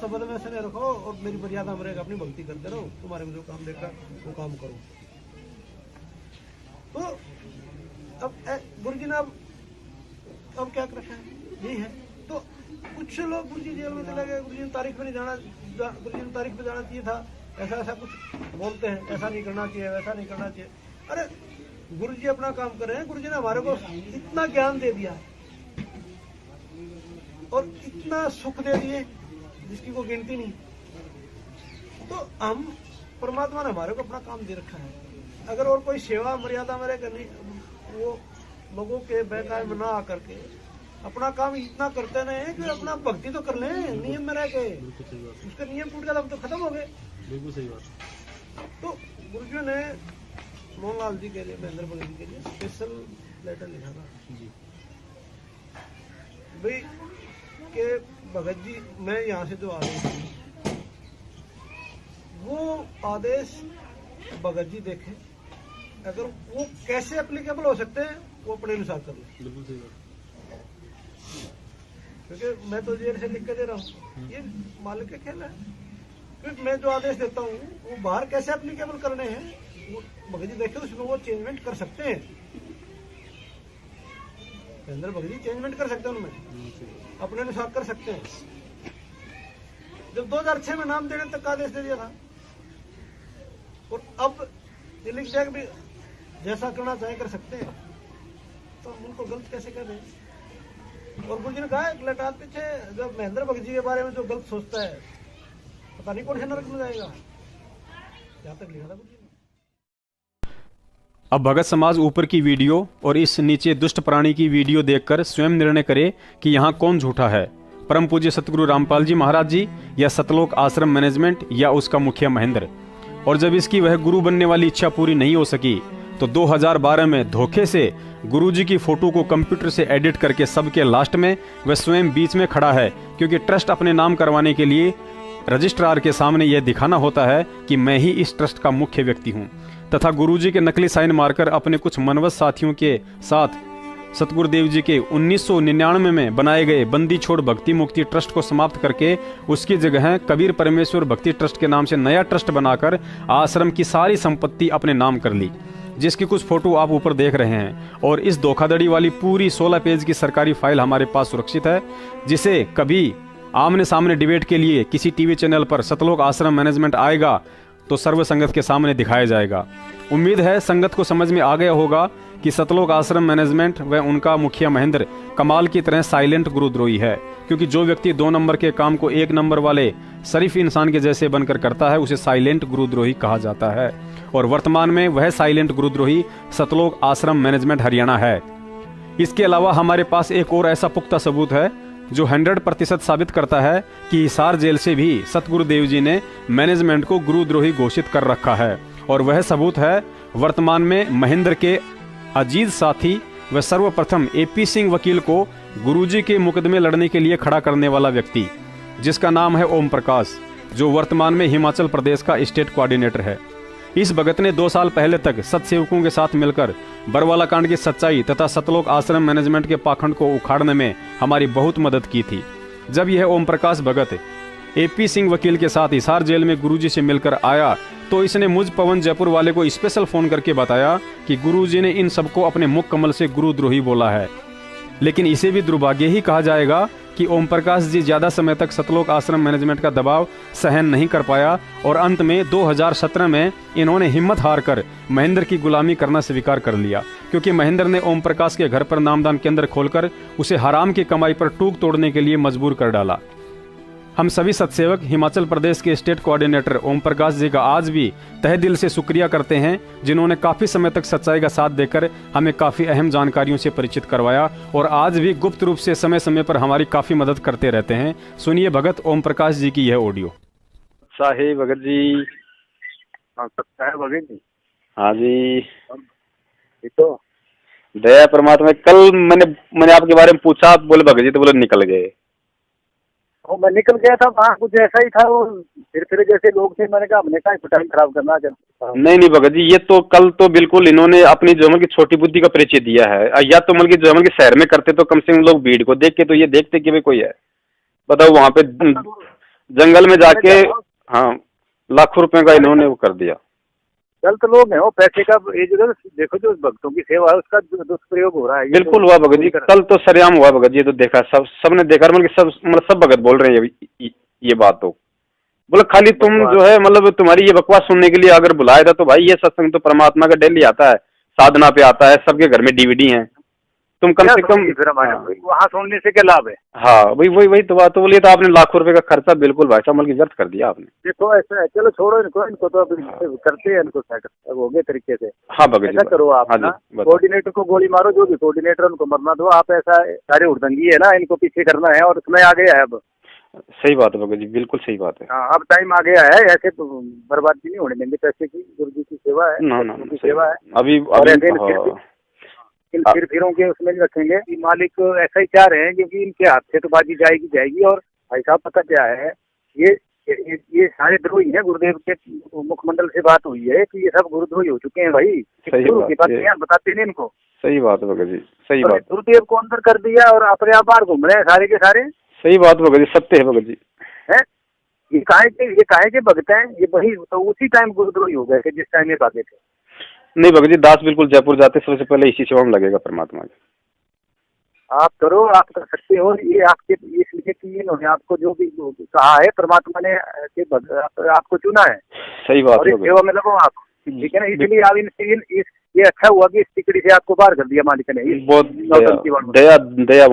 शब्द में सने रखो और मेरी मर्यादा में रहेगा, अपनी भक्ति करते रहो, तुम्हारे को जो काम दे रखा है वो काम करो। तो अब गुरुजी ने अब क्या कर रखा है, यही है। तो कुछ लोग गुरुजी जेल में चले गए, गुरुजी ने तारीख पे नहीं जाना, गुरुजी ने तारीख पे जाना चाहिए था, ऐसा ऐसा कुछ बोलते हैं, ऐसा नहीं करना चाहिए, वैसा नहीं करना चाहिए। अरे गुरु जी अपना काम कर रहे हैं, गुरु जी ने हमारे को इतना ज्ञान दे दिया है और इतना सुख दे दिए जिसकी कोई गिनती नहीं। तो हम परमात्मा ने हमारे को अपना काम दे रखा है। अगर और कोई सेवा मर्यादा मेरे करनी, वो लोगों के बहकावे में ना आकर के अपना काम इतना करते नहीं कि अपना भक्ति तो कर लें नियम में रह के। उसका नियम टूट गया तो खत्म हो गए। बिल्कुल सही बात। तो गुरुजी ने मोहनलाल जी के लिए, महेंद्र भगत जी के लिए स्पेशल लेटर लिखा था भाई के भगत जी, मैं यहाँ से जो आदेश दूं, वो आदेश भगत जी देखें, अगर वो कैसे एप्लीकेबल हो सकते हैं वो अपने अनुसार कर लें। बिल्कुल सही बात। क्योंकि मैं तो जेल से लिख के दे रहा हूँ, ये मालिक का खेल है। क्योंकि मैं जो आदेश देता हूँ वो बाहर कैसे एप्लीकेबल करने हैं वो भगत जी देखे, उसमें वो चेंजमेंट कर सकते हैं। महेंद्र भगत जी चेंजमेंट कर सकते हैं, उनमें अपने अनुसार कर सकते हैं। जब 2006 में नाम देने तक का आदेश दे दिया था और अब ये लिख दिया कि भी जैसा करना चाहे कर सकते हैं, तो हम उनको गलत कैसे कर रहे हैं। और गुरु जी ने कहा लटात पीछे जब महेंद्र भगत जी के बारे में जो गलत सोचता है पता नहीं कौन से नरक में जाएगा, यहाँ तक लिखा था गुरु जी ने। अब भगत समाज ऊपर की वीडियो और इस नीचे दुष्ट प्राणी की वीडियो देखकर स्वयं निर्णय करे कि यहाँ कौन झूठा है, परम पूज्य सतगुरु रामपाल जी महाराज जी या सतलोक आश्रम मैनेजमेंट या उसका मुखिया महेंद्र। और जब इसकी वह गुरु बनने वाली इच्छा पूरी नहीं हो सकी तो 2012 में धोखे से गुरुजी की फोटो को कंप्यूटर से एडिट करके सबके लास्ट में वह स्वयं बीच में खड़ा है, क्योंकि ट्रस्ट अपने नाम करवाने के लिए रजिस्ट्रार के सामने यह दिखाना होता है कि मैं ही इस ट्रस्ट का मुख्य व्यक्ति हूं, तथा गुरुजी के नकली साइन मारकर अपने कुछ मनवस साथियों के साथ सतगुरुदेव जी के 1999 में बनाए गए बंदी छोड़ भक्ति मुक्ति ट्रस्ट को समाप्त करके उसकी जगह कबीर परमेश्वर भक्ति ट्रस्ट के नाम से नया ट्रस्ट बनाकर आश्रम की सारी संपत्ति अपने नाम कर ली, जिसकी कुछ फोटो आप ऊपर देख रहे हैं। और इस धोखाधड़ी वाली पूरी 16 पेज की सरकारी फाइल हमारे पास सुरक्षित है, जिसे कभी आमने सामने डिबेट के लिए किसी टीवी चैनल पर सतलोक आश्रम मैनेजमेंट आएगा तो सर्व संगत के सामने दिखाया जाएगा। उम्मीद है संगत को समझ में आ गया होगा कि सतलोक आश्रम मैनेजमेंट व उनका मुखिया महेंद्र कमाल की तरह साइलेंट गुरुद्रोही है, क्योंकि जो व्यक्ति 2 नंबर के काम को 1 नंबर वाले शरीफ इंसान के जैसे बनकर करता है उसे साइलेंट गुरुद्रोही कहा जाता है। और वर्तमान में वह साइलेंट गुरुद्रोही सतलोक आश्रम मैनेजमेंट हरियाणा है। इसके अलावा हमारे पास एक और ऐसा पुख्ता सबूत है जो 100% साबित करता है कि हिसार जेल से भी सतगुरुदेव जी ने मैनेजमेंट को गुरुद्रोही घोषित कर रखा है। और वह सबूत है वर्तमान में महेंद्र के अजीज साथी व सर्वप्रथम AP सिंह वकील को गुरुजी के मुकदमे लड़ने के लिए खड़ा करने वाला व्यक्ति, जिसका नाम है ओम प्रकाश, जो वर्तमान में हिमाचल प्रदेश का स्टेट कोऑर्डिनेटर है। इस भगत ने 2 साल पहले तक सत्सेवकों के साथ मिलकर बरवाला कांड की सच्चाई तथा सतलोक आश्रम मैनेजमेंट के पाखंड को उखाड़ने में हमारी बहुत मदद की थी। जब यह ओम प्रकाश भगत AP सिंह वकील के साथ हिसार जेल में गुरुजी से मिलकर आया तो इसने मुझ पवन जयपुर वाले को स्पेशल फोन करके बताया कि गुरुजी ने इन सबको अपने मुख कमल से गुरुद्रोही बोला है। लेकिन इसे भी दुर्भाग्य ही कहा जाएगा कि ओम प्रकाश जी ज्यादा समय तक सतलोक आश्रम मैनेजमेंट का दबाव सहन नहीं कर पाया और अंत में 2017 में इन्होंने हिम्मत हारकर महेंद्र की गुलामी करना स्वीकार कर लिया, क्योंकि महेंद्र ने ओम प्रकाश के घर पर नामदान केंद्र खोलकर उसे हराम की कमाई पर टूक तोड़ने के लिए मजबूर कर डाला। हम सभी सत्सेवक हिमाचल प्रदेश के स्टेट कोऑर्डिनेटर ओम प्रकाश जी का आज भी तहे दिल से शुक्रिया करते हैं, जिन्होंने काफी समय तक सच्चाई का साथ देकर हमें काफी अहम जानकारियों से परिचित करवाया और आज भी गुप्त रूप से समय समय पर हमारी काफी मदद करते रहते हैं। सुनिए भगत ओम प्रकाश जी की यह ऑडियो। साहे भगत जी। भगत जी। हाँ जी, तो दया परमात्मा। कल मैंने आपके बारे में पूछा, आप बोले भगत जी, तो बोले निकल गए। वो मैं निकल गया था वहाँ, कुछ ऐसा ही था। वो फिर जैसे लोग थे, मैंने कहा हमने कहा टाइम खराब करना। नहीं भगत जी, ये तो कल तो बिल्कुल इन्होंने अपनी जो की छोटी बुद्धि का परिचय दिया है। या तो मतलब जो के शहर में करते तो कम से कम लोग भीड़ को देख के तो ये देखते कि भाई कोई है। बताओ वहाँ पे जंगल में जाके हाँ लाखों रुपए का इन्होंने वो कर दिया। गलत लोग हैं वो, पैसे का ये जो देखो जो भक्तों की सेवा है उसका दुष्प्रयोग हो रहा है। बिल्कुल हुआ भगत जी, कल तो सरेआम हुआ भगत जी, तो देखा सबने देखा, मतलब सब भगत बोल रहे हैं ये बात। तो बोला खाली तुम जो है मतलब तुम्हारी ये बकवास सुनने के लिए अगर बुलाया था तो भाई ये सत्संग तो परमात्मा का डेली आता है, साधना पे आता है, सबके घर में डीवीडी है, तुम कम से कम वहाँ सुनने से क्या लाभ है? हाँ वही तो बात तो बोलिए। तो आपने लाखों रुपए का खर्चा बिल्कुल भाई साहब मतलब व्यर्थ कर दिया आपने। देखो ऐसा है, चलो छोड़ो इनको तो अभी करते हैं, इनको सेट हो गए तरीके से। हाँ भगत जी, ऐसा करो आप ना, कोऑर्डिनेटर को गोली मारो, जो भी कोऑर्डिनेटर उनको मरना दो। आप ऐसा सारे उड़दंगी है ना, इनको पीछे करना है और समय आ गया है अब। सही बात है भगत जी, बिल्कुल सही बात है। हाँ अब टाइम आ गया है, ऐसे बर्बादी नहीं होने देंगे पैसे की। गुरु जी की सेवा है, ना सेवा है। अभी इन फिरों के उसमें नहीं रखेंगे कि मालिक ऐसा ही चाह रहे हैं, क्योंकि इनके हाथ से तो बाजी जाएगी। और भाई साहब पता क्या है, ये सारे द्रोही हैं। गुरुदेव के मुखमंडल से बात हुई है कि ये सब गुरुद्रोही हो चुके हैं भाई। गुरु की बात बताते नहीं इनको। सही बात है भगत जी, सही बात। गुरुदेव को अंदर कर दिया और अपने आप बाहर घूम रहे हैं सारे के सारे। सही बात भगत जी, सत्य है भगत जी। है ये काहे के भगत हैं, ये वही तो उसी टाइम गुरुद्रोही हो गए थे जिस टाइम ये भागे थे। नहीं भगत जी, दास बिल्कुल जयपुर जाते सबसे पहले इसी सेवा में लगेगा परमात्मा के। आप करो, आप कर सकते हो। ये आपके इसलिए कि इन्होंने आपको जो भी कहा है, परमात्मा ने आपको चुना है। सही बात है, सेवा में लगो आप, ठीक है ना। इसलिए आप ये अच्छा हुआ कि इस टिकड़ी से आपको बाहर कर दिया मालिक ने। बहुत दया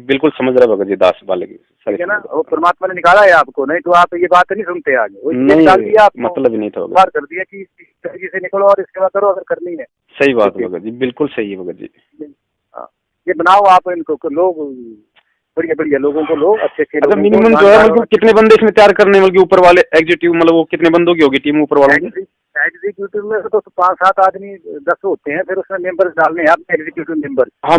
बिल्कुल समझ रहा भगत जी, दास वाले की, ठीक है ना। वो परमात्मा ने निकाला है आपको, नहीं तो आप ये बात नहीं सुनते आगे। निकाल दिया आपको, मतलब ही नहीं था, बाहर कर दिया कि इस तरीके से निकलो और सेवा करो अगर करनी है। सही बात है भगत जी, बिल्कुल सही है भगत जी। ये बनाओ आप इनको, लोग बढ़िया लोगों को लो, अच्छे अच्छा मिनिमम जो है मतलब कितने बंदे इसमें तैयार करने मतलब ऊपर वाले एग्जीक्यूटिव, मतलब वो कितने बंदों की होगी टीम ऊपर वालों की? एग्जीक्यूटिव में तो 5-7 आदमी 10 होते हैं, फिर उसमें मेंबर्स डालने हैं आप, एग्जीक्यूटिव मेंबर। हाँ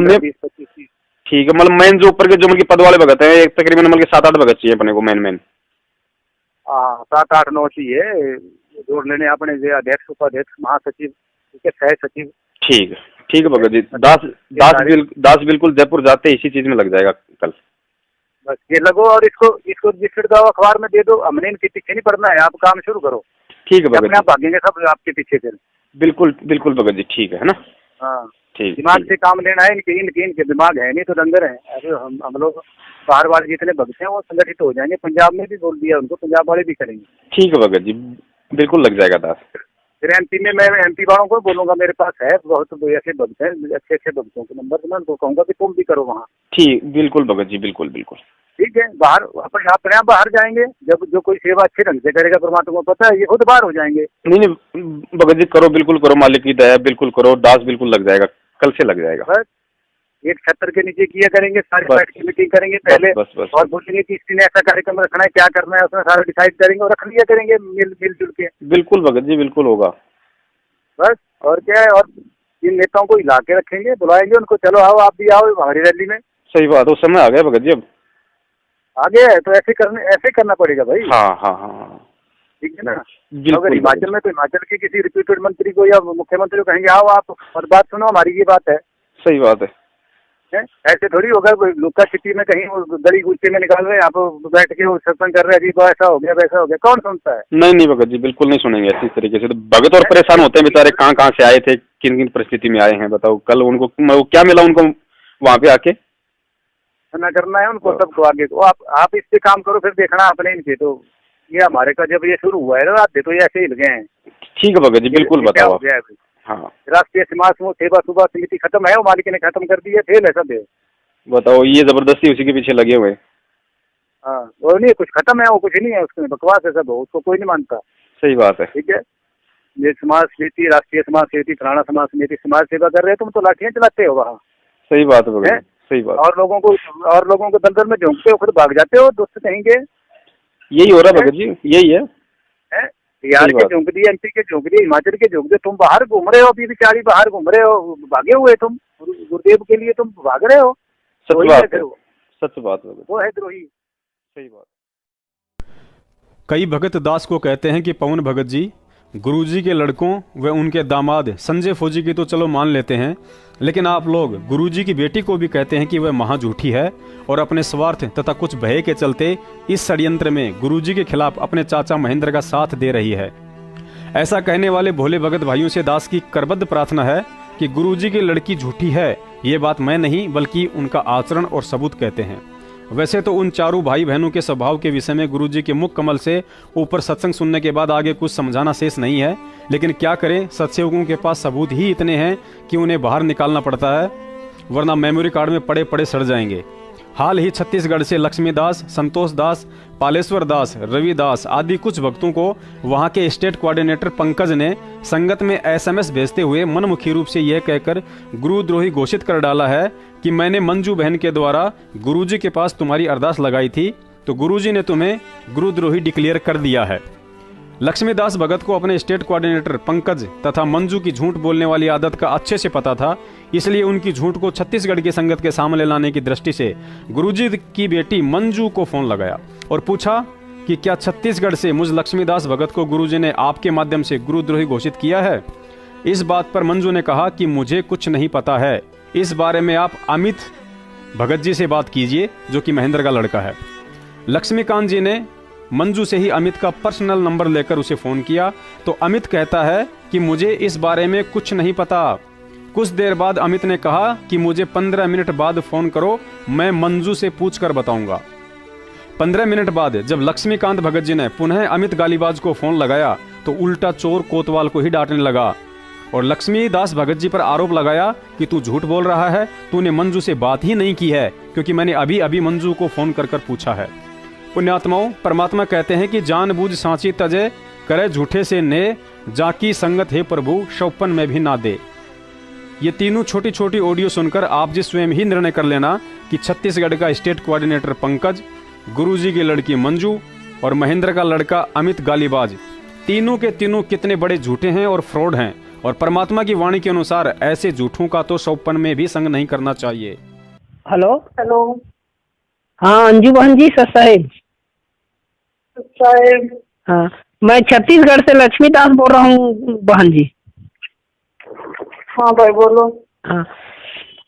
ठीक है, मतलब मेन जो ऊपर के जो मतलब पद वाले भगत हैं एक तकरीबन मतलब 7-8 भगत चाहिए अपने को मेन। हाँ 7-8-9 चाहिए जोड़ लेने अपने, अध्यक्ष, उपाध्यक्ष, महासचिव, सह सचिव। ठीक है भगत जी। दास बिल्कुल जयपुर जाते इसी चीज में लग जाएगा कल। बस ये लगो और इसको रजिस्टर्ड दो, अखबार में दे दो। हमने इनके पीछे नहीं पड़ना है, आप काम शुरू करो। ठीक है भगत जी, आप भागेंगे सब आपके पीछे फिर। बिल्कुल भगत जी, ठीक है ना। हाँ ठीक, दिमाग से काम लेना है। इनके दिमाग है नहीं तो डंगर है। अरे हम लोग बाहर वाले जितने भगत हैं वो संगठित हो जाएंगे। पंजाब में भी बोल दिया उनको, पंजाब वाले भी करेंगे। ठीक है भगत जी, बिल्कुल लग जाएगा दास। फिर एमपी में मैं एमपी वालों को बोलूंगा, मेरे पास है बहुत ऐसे भक्त हैं, अच्छे भक्तों के नंबर, मैं उनको कहूंगा कि तुम भी करो वहाँ। ठीक, बिल्कुल भगत जी, बिल्कुल। ठीक है, बाहर अपने आप बाहर जाएंगे। जब जो कोई सेवा अच्छे ढंग से करेगा, परमात्मा को पता है, ये खुद बाहर हो जाएंगे। नहीं भगत जी करो, बिल्कुल करो, मालिक की दया बिल्कुल करो। दास बिल्कुल लग जाएगा, कल से लग जाएगा। बस एक छत्तर के नीचे किया करेंगे, सारी बैठ की मीटिंग करेंगे पहले। बस। और बोलेंगे कि इसने ऐसा कार्यक्रम रखना है, क्या करना है, उसमें सारा डिसाइड करेंगे और रख लिया करेंगे मिलजुल के। बिल्कुल भगत जी, बिल्कुल होगा। बस और क्या है। और इन नेताओं को हिला के रखेंगे, बुलाएंगे उनको, चलो आओ आप भी आओ हमारी रैली में। सही बात है, उस समय आ गया भगत जी, अब आगे है तो ऐसे करना पड़ेगा भाई। हाँ ठीक है ना। अगर हिमाचल में तो हिमाचल के किसी रिप्यूटेड मंत्री को या मुख्यमंत्री को कहेंगे आओ आप और बात सुनो हमारी, ये बात है। सही बात है। ऐसे थोड़ी होगा लुक्का छिपी में कहीं गली गुस्से में निकाल रहे हैं, आप बैठ के सत्संग कर रहे हैं, अजीब ऐसा हो गया वैसा हो गया, कौन सुनता है? नहीं भगत जी, बिल्कुल नहीं सुनेंगे ऐसी तरीके से। तो भगत और परेशान होते हैं बेचारे, कहाँ से आए थे, किन परिस्थिति में आए हैं, बताओ। कल उनको क्या मिला उनको वहाँ पे आके? ना करना है उनको सबको आगे को। आप इस पे काम करो, फिर देखना अपने इनके। तो ये हमारे का जब ये शुरू हुआ है ना रात तो ये ऐसे ही लगे हैं। ठीक है भगत जी, बिल्कुल बताओ। हाँ राष्ट्रीय समाज समूह सेवा सुबह समिति खत्म है, वो मालिक ने खत्म कर दी है, फेल है सब। बताओ, ये जबरदस्ती उसी के पीछे लगे हुए। हाँ वो नहीं, कुछ खत्म है, वो कुछ नहीं है, उसमें बकवास है सब, उसको कोई नहीं मानता। सही बात है। ठीक है, ये समाज समिति, राष्ट्रीय समाज समिति, फलाना समाज समिति, समाज सेवा कर रहे हो तुम तो लाठियां चलाते हो वहाँ। सही बात है, सही बात। और लोगों को दलदल में झोंकते हो, खुद भाग जाते हो, दोस्त कहेंगे। यही हो रहा भगत जी, यही है। बिहार के झोंक दिए, एमपी के झोंक दिए, हिमाचल के झोंक दिए, तुम बाहर घूम रहे हो, अभी बेचारी बाहर घूम रहे हो, भागे हुए तुम गुरुदेव के लिए, तुम भाग रहे हो। सच बात है, सच बात है, वो है द्रोही। सही बात। कई भगत दास को कहते हैं कि पवन भगत जी गुरुजी के लड़कों व उनके दामाद संजय फौजी की तो चलो मान लेते हैं, लेकिन आप लोग गुरुजी की बेटी को भी कहते हैं कि वह महाझूठी है और अपने स्वार्थ तथा कुछ भय के चलते इस षड्यंत्र में गुरुजी के खिलाफ अपने चाचा महेंद्र का साथ दे रही है। ऐसा कहने वाले भोले भगत भाइयों से दास की करबद्ध प्रार्थना है कि गुरुजी की लड़की झूठी है, ये बात मैं नहीं बल्कि उनका आचरण और सबूत कहते हैं। वैसे तो उन चारों भाई बहनों के स्वभाव के विषय में गुरुजी के मुख कमल से ऊपर सत्संग सुनने के बाद आगे कुछ समझाना शेष नहीं है, लेकिन क्या करें, सत्सेवकों के पास सबूत ही इतने हैं कि उन्हें बाहर निकालना पड़ता है, वरना मेमोरी कार्ड में पड़े पड़े सड़ जाएंगे। हाल ही छत्तीसगढ़ से लक्ष्मीदास, संतोष दास, पालेश्वर दास, रविदास आदि कुछ भक्तों को वहां के स्टेट कोऑर्डिनेटर पंकज ने संगत में एसएमएस भेजते हुए मनमुखी रूप से यह कहकर गुरुद्रोही घोषित कर डाला है कि मैंने मंजू बहन के द्वारा गुरुजी के पास तुम्हारी अरदास लगाई थी, तो गुरुजी ने तुम्हें गुरुद्रोही डिक्लेयर कर दिया है। लक्ष्मीदास भगत को अपने स्टेट कोऑर्डिनेटर पंकज तथा मंजू की झूठ बोलने वाली आदत का अच्छे से पता था, इसलिए उनकी झूठ को छत्तीसगढ़ की संगत के सामने लाने की दृष्टि से गुरुजी की बेटी मंजू को फोन लगाया और पूछा कि क्या छत्तीसगढ़ से मुझ लक्ष्मीदास भगत को गुरुजी ने आपके माध्यम से गुरुद्रोही घोषित किया है। इस बात पर मंजू ने कहा कि मुझे कुछ नहीं पता है, इस बारे में आप अमित भगत जी से बात कीजिए, जो कि महेंद्र का लड़का है। लक्ष्मीकांत जी ने मंजू से ही अमित का पर्सनल नंबर लेकर उसे फोन किया, तो अमित कहता है कि मुझे इस बारे में कुछ नहीं पता। कुछ देर बाद अमित ने कहा कि मुझे 15 मिनट बाद फोन करो, मैं मंजू से पूछकर बताऊंगा। 15 मिनट बाद जब लक्ष्मीकांत भगत जी ने पुनः अमित गालीबाज को फोन लगाया तो उल्टा चोर कोतवाल को ही डांटने लगा और लक्ष्मीदास भगत जी पर आरोप लगाया कि तू झूठ बोल रहा है, तूने मंजू से बात ही नहीं की है, क्योंकि मैंने अभी अभी मंजू को फोन कर पूछा है। पुण्यात्माओं, परमात्मा कहते हैं कि जानबूझ सांची तजे, करे झूठे से ने, जाकी संगत है प्रभु शौपन में भी ना दे। ये तीनों छोटी छोटी ऑडियो सुनकर आप जी स्वयं ही निर्णय कर लेना कि छत्तीसगढ़ का स्टेट कोऑर्डिनेटर पंकज, गुरुजी की लड़की मंजू और महेंद्र का लड़का अमित गालीबाज तीनों के तीनों कितने बड़े झूठे हैं और फ्रॉड हैं, और परमात्मा की वाणी के अनुसार ऐसे झूठों का तो शौपन में भी संग नहीं करना चाहिए। हेलो हेलो, हाँ अंजू बहन जी, सर साहेब साहेब, हाँ मैं छत्तीसगढ़ से लक्ष्मीदास बोल रहा हूँ बहन जी। हाँ भाई बोलो। हाँ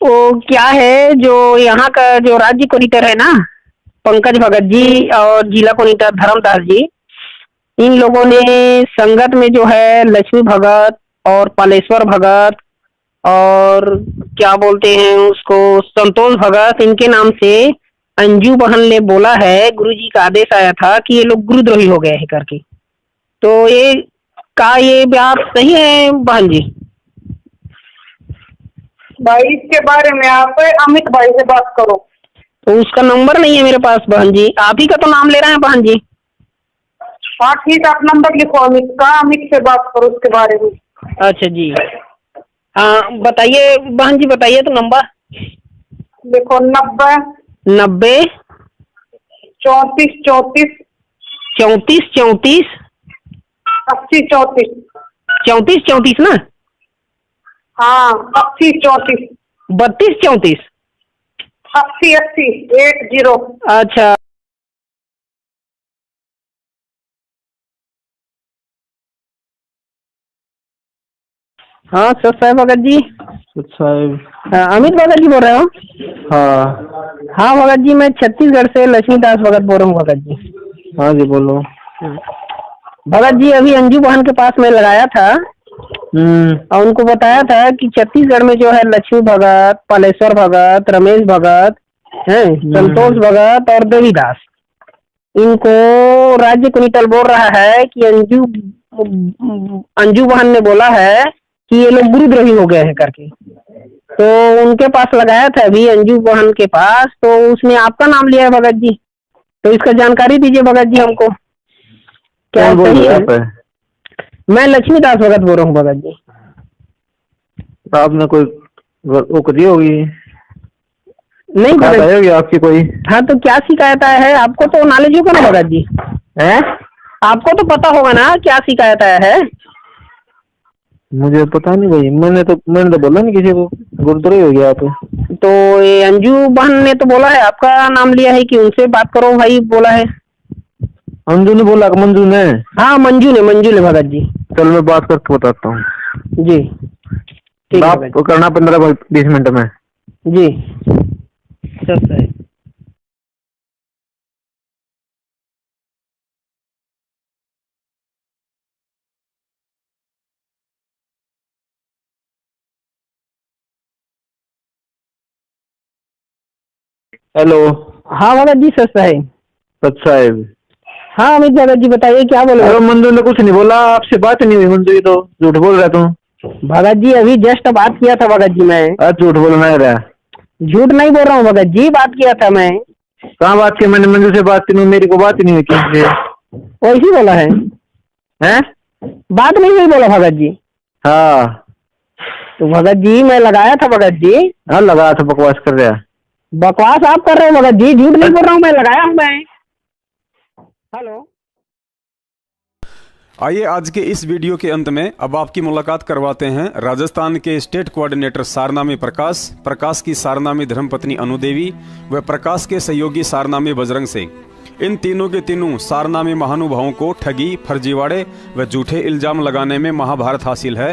वो क्या है, जो यहाँ का जो राज्य कोऑर्डिनेटर है ना पंकज भगत जी और जिला कोऑर्डिनेटर धर्मदास जी, इन लोगों ने संगत में जो है लक्ष्मी भगत और पालेश्वर भगत और क्या बोलते हैं उसको संतोष भगत, इनके नाम से अंजू बहन ने बोला है, गुरुजी का आदेश आया था कि ये लोग गुरुद्रोही हो गए हैं करके। तो ये बात सही है बहन जी? भाई इसके बारे में आप अमित भाई से बात करो। तो उसका नंबर नहीं है मेरे पास बहन जी, आप ही का तो नाम ले रहे हैं बहन जी। हाँ ठीक है, आप नंबर लिखो अमित का, अमित से बात करो उसके बारे में। अच्छा जी, हाँ बताइए बहन जी, बताइए तो नंबर देखो 90 34 34 34 34 80 34 34 34 ना? हाँ 80 34 32 34 80 80 80। अच्छा हाँ सर साहब भगत जी। साहब अमित भगत जी बोल रहे हो? हाँ भगत जी, मैं छत्तीसगढ़ से लक्ष्मीदास भगत बोल रहा हूँ भगत जी। हाँ जी बोलो। भगत जी अभी अंजू बहन के पास मैं लगाया था और उनको बताया था कि छत्तीसगढ़ में जो है लक्ष्मी भगत, पालेश्वर भगत, रमेश भगत है, संतोष भगत और देवीदास, इनको राज्य कोऑर्डिनेटर बोल रहा है कि अंजू बहन ने बोला है कि ये लोग गुरुद्रोही हो गए हैं करके। तो उनके पास लगाया था अभी अंजू बहन के पास, तो उसने आपका नाम लिया है भगत जी। तो इसका जानकारी दीजिए भगत जी हमको, क्या सही है? मैं लक्ष्मीदास भगत बोल रहा हूँ भगत जी। आपने कोई वो करी होगी? नहीं भगत होगी आपकी कोई? हाँ तो क्या शिकायत आया है? आपको तो नॉलेज होगा ना भगत जी, है आपको तो पता होगा ना क्या शिकायत आया है? मुझे पता नहीं भाई, मैंने तो बोला नहीं किसी को, गुरुद्रोही हो गया आप। तो ये अंजू बहन ने तो बोला है, आपका नाम लिया है कि उनसे बात करो भाई, बोला है। अंजू ने बोला? मंजू ने? हाँ मंजू ने भगत जी। चल मैं बात करके बताता हूँ जी, ठीक है तो करना 15-20 मिनट में जी। सब है। हेलो हाँ भगत जी सच साहेब। सच साहेब। हाँ अमित भगत जी बताइए क्या बोले। अरे मंजू ने कुछ नहीं बोला, आपसे बात नहीं हुई मंजू की, तो झूठ बोल रहा तू। भगत जी अभी जस्ट बात किया था भगत जी मैं। झूठ बोलना है रहा। झूठ नहीं बोल रहा हूँ भगत जी, बात किया था मैं। कहाँ बात की? मैंने मंजू से बात की, मेरी को बात ही नहीं हुई किसी से। वैसी बोला है? हैं? बात नहीं हुई बोला भगत जी। हाँ तो भगत जी मैं लगाया था भगत जी। हाँ लगाया था, बकवास कर रहा है। बकवास आप कर रहे हो भगत जी, झूठ नहीं बोल रहा हूँ मैं, लगाया हूँ मैं। हेलो। आइए आज के इस वीडियो के अंत में अब आपकी मुलाकात करवाते हैं राजस्थान के स्टेट कोऑर्डिनेटर सारनामी प्रकाश, प्रकाश की सारनामी धर्मपत्नी अनुदेवी व प्रकाश के सहयोगी सारनामी बजरंग से। इन तीनों के तीनों सारनामी महानुभावों को ठगी, फर्जीवाड़े व झूठे इल्जाम लगाने में महाभारत हासिल है।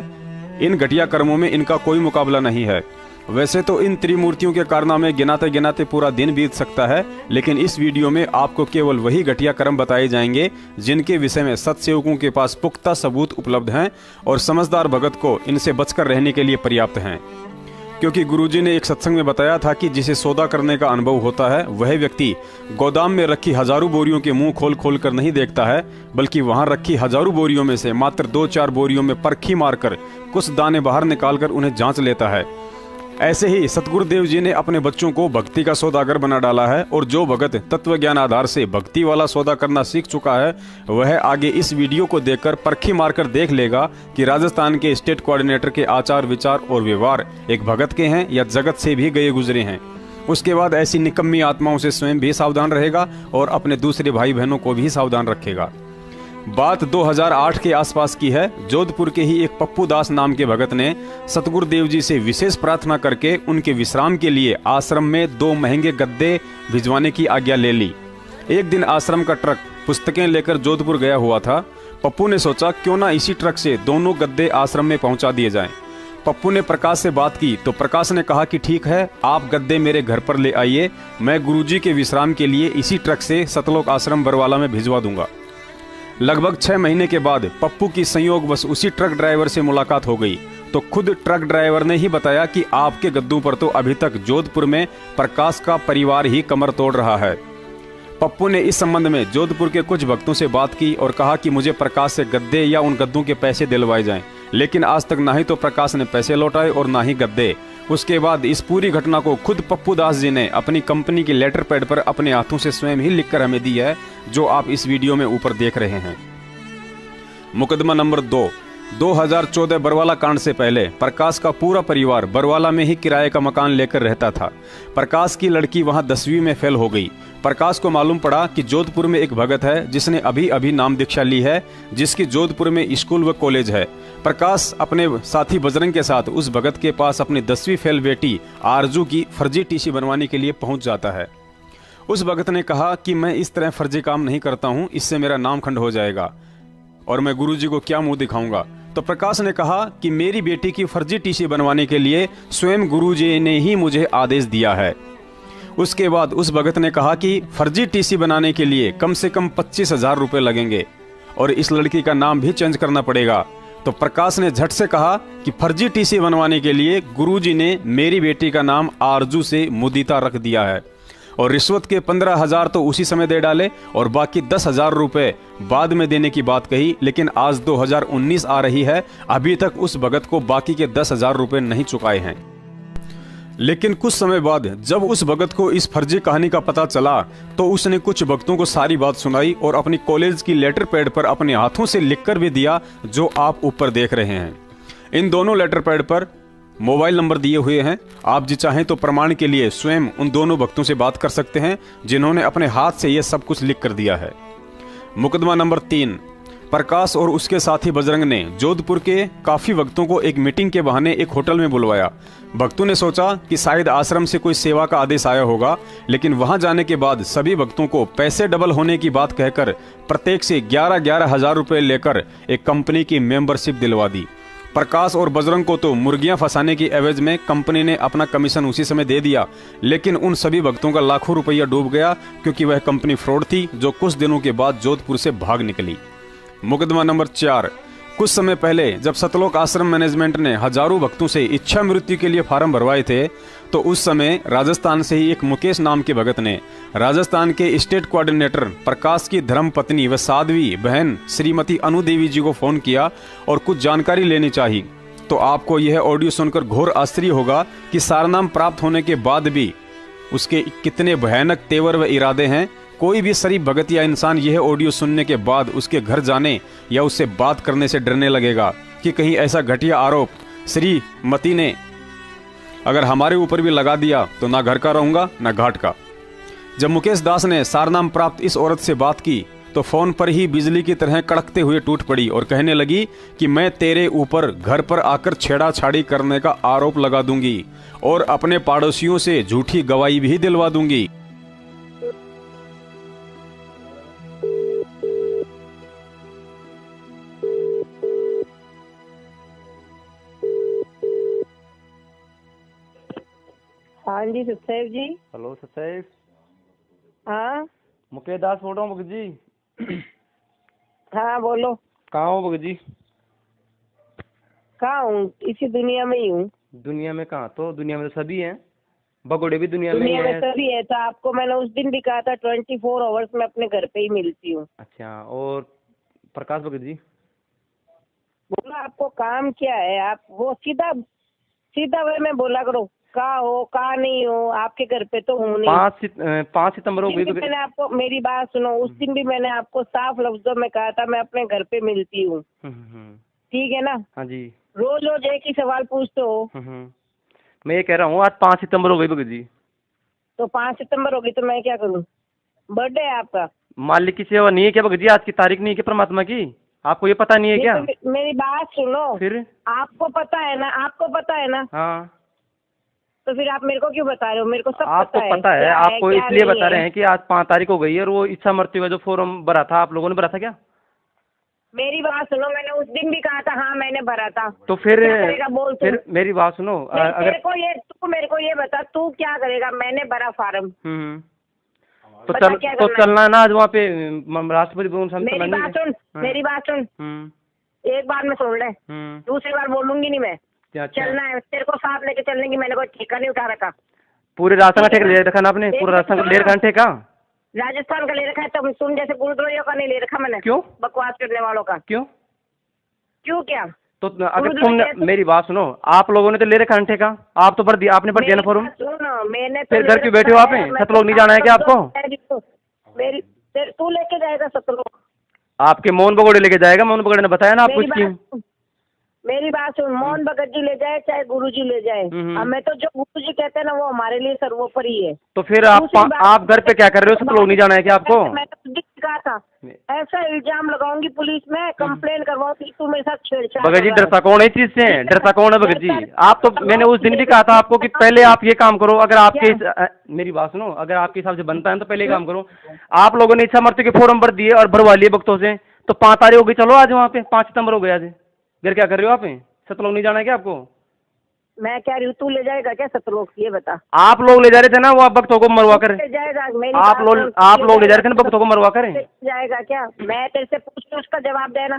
इन घटिया कर्मों में इनका कोई मुकाबला नहीं है। वैसे तो इन त्रिमूर्तियों के कारनामे गिनाते गिनाते पूरा दिन बीत सकता है, लेकिन इस वीडियो में आपको केवल वही घटिया कर्म बताए जाएंगे जिनके विषय में सत्सेवकों के पास पुख्ता सबूत उपलब्ध हैं और समझदार भगत को इनसे बचकर रहने के लिए पर्याप्त हैं। क्योंकि गुरुजी ने एक सत्संग में बताया था कि जिसे सौदा करने का अनुभव होता है वह व्यक्ति गोदाम में रखी हजारों बोरियों के मुंह खोल खोल कर नहीं देखता है, बल्कि वहां रखी हजारों बोरियों में से मात्र 2-4 बोरियों में परखी मारकर कुछ दाने बाहर निकालकर उन्हें जांच लेता है। ऐसे ही सतगुरुदेव जी ने अपने बच्चों को भक्ति का सौदागर बना डाला है, और जो भगत तत्व ज्ञान आधार से भक्ति वाला सौदा करना सीख चुका है वह आगे इस वीडियो को देखकर परखी मारकर देख लेगा कि राजस्थान के स्टेट कोऑर्डिनेटर के आचार विचार और व्यवहार एक भगत के हैं या जगत से भी गए गुजरे हैं। उसके बाद ऐसी निकम्मी आत्माओं से स्वयं भी सावधान रहेगा और अपने दूसरे भाई बहनों को भी सावधान रखेगा। बात 2008 के आसपास की है। जोधपुर के ही एक पप्पू दास नाम के भगत ने सतगुरुदेव जी से विशेष प्रार्थना करके उनके विश्राम के लिए आश्रम में 2 महंगे गद्दे भिजवाने की आज्ञा ले ली। एक दिन आश्रम का ट्रक पुस्तकें लेकर जोधपुर गया हुआ था। पप्पू ने सोचा क्यों ना इसी ट्रक से दोनों गद्दे आश्रम में पहुंचा दिए जाएं। पप्पू ने प्रकाश से बात की तो प्रकाश ने कहा कि ठीक है, आप गद्दे मेरे घर पर ले आइए, मैं गुरुजी के विश्राम के लिए इसी ट्रक से सतलोक आश्रम बरवाला में भिजवा दूंगा। लगभग 6 महीने के बाद पप्पू की संयोगवश उसी ट्रक ड्राइवर से मुलाकात हो गई तो खुद ट्रक ड्राइवर ने ही बताया कि आपके गद्दों पर तो अभी तक जोधपुर में प्रकाश का परिवार ही कमर तोड़ रहा है। पप्पू ने इस संबंध में जोधपुर के कुछ भक्तों से बात की और कहा कि मुझे प्रकाश से गद्दे या उन गद्दों के पैसे दिलवाए जाएं, लेकिन आज तक ना ही तो प्रकाश ने पैसे लौटाए और ना ही गद्दे। उसके बाद इस पूरी घटना को खुद पप्पू दास जी ने अपनी कंपनी के लेटर पैड पर अपने हाथों से स्वयं ही लिखकर हमें दी है, जो आप इस वीडियो में ऊपर देख रहे हैं। मुकदमा नंबर 2। 2014 बरवाला कांड से पहले प्रकाश का पूरा परिवार बरवाला में ही किराए का मकान लेकर रहता था। प्रकाश की लड़की वहां 10वीं में फेल हो गई। प्रकाश को मालूम पड़ा कि जोधपुर में एक भगत है जिसने अभी अभी नाम दीक्षा ली है, जिसकी जोधपुर में स्कूल व कॉलेज है। प्रकाश अपने साथी बजरंग के साथ उस भगत के पास अपनी 10वीं फेल बेटी आरजू की फर्जी टीसी बनवाने के लिए पहुंच जाता है। उस भगत ने कहा कि मैं इस तरह फर्जी काम नहीं करता हूं, इससे मेरा नाम खंड हो जाएगा और मैं गुरुजी को क्या मुंह दिखाऊंगा। तो प्रकाश ने कहा कि मेरी बेटी की फर्जी टीसी बनवाने के लिए स्वयं गुरुजी ने ही मुझे आदेश दिया है। उसके बाद उस भगत ने कहा कि फर्जी टीसी बनाने के लिए कम से कम 25,000 रुपए लगेंगे और इस लड़की का नाम भी चेंज करना पड़ेगा। तो प्रकाश ने झट से कहा कि फर्जी टीसी बनवाने के लिए गुरुजी ने मेरी बेटी का नाम आरजू से मुदीता रख दिया है और रिश्वत के 15,000 तो उसी समय दे डाले और बाकी 10,000 रुपए बाद में देने की बात कही। लेकिन आज 2019 आ रही है, अभी तक उस भगत को बाकी के 10,000 रुपए नहीं चुकाए हैं। लेकिन कुछ समय बाद जब उस भगत को इस फर्जी कहानी का पता चला तो उसने कुछ भक्तों को सारी बात सुनाई और अपनी कॉलेज की लेटर पैड पर अपने हाथों से लिखकर भी दिया, जो आप ऊपर देख रहे हैं। इन दोनों लेटर पैड पर मोबाइल नंबर दिए हुए हैं। आप जी चाहें तो प्रमाण के लिए स्वयं उन दोनों भक्तों से बात कर सकते हैं जिन्होंने अपने हाथ से यह सब कुछ लिख कर दिया है। मुकदमा नंबर 3। प्रकाश और उसके साथी बजरंग ने जोधपुर के काफी भक्तों को एक मीटिंग के बहाने एक होटल में बुलवाया। भक्तों ने सोचा कि शायद आश्रम से कोई सेवा का आदेश आया होगा, लेकिन वहां जाने के बाद सभी भक्तों को पैसे डबल होने की बात कहकर प्रत्येक से 11-11 हजार रुपए लेकर एक कंपनी की मेंबरशिप दिलवा दी। प्रकाश और बजरंग को तो मुर्गियां फंसाने की एवज में कंपनी ने अपना कमीशन उसी समय दे दिया, लेकिन उन सभी भक्तों का लाखों रुपया डूब गया क्योंकि वह कंपनी फ्रॉड थी जो कुछ दिनों के बाद जोधपुर से भाग निकली। मुकदमा नंबर 4। कुछ समय पहले जब सतलोक आश्रम मैनेजमेंट ने हजारों भक्तों से इच्छा मृत्यु के लिए फार्म भरवाए थे, तो उस समय राजस्थान से ही एक मुकेश नाम के भगत ने राजस्थान के स्टेट कोऑर्डिनेटर प्रकाश की धर्म पत्नी व साध्वी बहन श्रीमती अनु देवी जी को फोन किया और कुछ जानकारी लेनी चाहिए। तो आपको यह ऑडियो सुनकर घोर आश्चर्य होगा कि सारनाम प्राप्त होने के बाद भी उसके कितने भयानक तेवर व इरादे हैं। कोई भी शरीफ भगत या इंसान यह ऑडियो सुनने के बाद उसके घर जाने या उससे बात करने से डरने लगेगा कि कहीं ऐसा घटिया आरोप श्रीमती ने अगर हमारे ऊपर भी लगा दिया तो ना घर का रहूंगा ना घाट का। जब मुकेश दास ने सारनाम प्राप्त इस औरत से बात की तो फोन पर ही बिजली की तरह कड़कते हुए टूट पड़ी और कहने लगी कि मैं तेरे ऊपर घर पर आकर छेड़ाछाड़ी करने का आरोप लगा दूंगी और अपने पड़ोसियों से झूठी गवाही भी दिलवा दूंगी। हाँ जी सतसेव जी। हेलो सतसेव। हाँ मुकेश दास बोल रहा हूँ भगत जी। हाँ बोलो। कहाँ हो भगत जी? कहाँ हूँ? इसी दुनिया में ही हूँ। दुनिया में कहाँ? तो दुनिया में तो सभी हैं, भगोड़े भी दुनिया में है। सभी है। तो आपको मैंने उस दिन भी कहा था 24 आवर्स में अपने घर पे ही मिलती हूँ। अच्छा, और प्रकाश भगत जी बोलो आपको काम क्या है? आप वो सीधा सीधा वे में बोला करो, कहाँ हो कहाँ नहीं हो, आपके घर पे तो हूँ नहीं। 5 सितंबर हो गई। मैंने आपको, मेरी बात सुनो, उस दिन भी मैंने आपको साफ लफ्जों में कहा था मैं अपने घर पे मिलती हूँ। ठीक है ना? हाँ जी। रोज रोज एक ही सवाल पूछते हो। मैं ये कह रहा हूँ आज 5 सितंबर हो गई भगत जी। तो 5 सितंबर होगी तो मैं क्या करूँ? बर्थडे है आपका। मालिक की सेवा नहीं है क्या भगत जी? आज की तारीख नहीं है क्या परमात्मा की? आपको ये पता नहीं है क्या? तो मेरी बात सुनो। फिर आपको पता है ना? आपको पता है ना? हाँ, तो फिर आप मेरे को क्यों बता रहे हो? मेरे को सब आपको पता है। आपको इसलिए बता रहे हैं कि आज 5 तारीख हो गई है और वो इच्छा मृत्यु का जो फॉर्म भरा था आप लोगों ने भरा था क्या? मेरी बात सुनो, मैंने उस दिन भी कहा था हाँ मैंने भरा था। तो फिर बोल फिर मेरी बात सुनो। अगर तू मेरे को ये बता, तू क्या करेगा? मैंने भरा फार्म। तो चलना है ना आज वहाँ पे राष्ट्रपति भवन। मेरी बात सुन, मेरी बात सुन, एक बार में सुन ले, दूसरी बार बोलूंगी नहीं मैं। चलना है तेरे को साथ लेके चलने की, मैंने कोई ठेका नहीं उठा रखा। पूरे राजस्थान का ठेका ले रखा ना आपने? पूरा राजस्थान का ले रखा ठेका? राजस्थान का ले रखा है तो तुम जैसे गुरुद्वारों का नहीं ले रखा मैंने। क्यों? बकवास करने वालों का। क्यों क्या? तो अगर तुमने, मेरी बात सुनो, आप लोगों ने तो ले रखा ठेका, आप तो भर दिया, आपने भर दिया ना फॉर्म। सुनो, मैंने फिर घर क्यों बैठे हो आप? सतलोक नहीं जाना है क्या आपको? मेरी तू लेके जाएगा सतलोक? आपके मोहन बगोड़े लेके जाएगा। मोहन बगोड़े ने बताया ना आपको स्कीम। मेरी बात सुन, मोहन भगत जी ले जाए चाहे गुरुजी ले जाए, हमें तो जो गुरुजी कहते हैं ना वो हमारे लिए सर्वोपरि है। तो फिर आप घर पे क्या कर रहे हो? सतलोक नहीं जाना है क्या आपको? मैंने कहा था ऐसा इल्जाम लगाऊंगी पुलिस में, कंप्लेन करवाऊंगी तू मेरे साथ छेड़छाड़। भगत जी डरता कौन है इस चीज से? डरता कौन है भगत जी? आप तो, मैंने उस दिन भी कहा था आपको कि पहले आप ये काम करो। अगर आपके, मेरी बात सुनो, अगर आपके हिसाब से बनता है तो पहले काम करो। आप लोगों ने इच्छा मृत्यु के फॉर्म भर दिए और भरवा लिए भक्तों से, तो 5 तारीख हो गई। चलो आज वहाँ पे 5 सितंबर हो गया। आज घर क्या कर रहे हो आप? सतलोक नहीं जाना है क्या आपको? मैं कह रही हूँ तू ले जाएगा क्या सतलोक? ये बता। आप लोग ले जा रहे थे ना वो भक्तों को मरवा कर। जाएगा आप लोग ले जा रहे थे ना भक्तों को मरवा कर। जाएगा क्या? मैं तेरे से पूछ के उसका जवाब देना।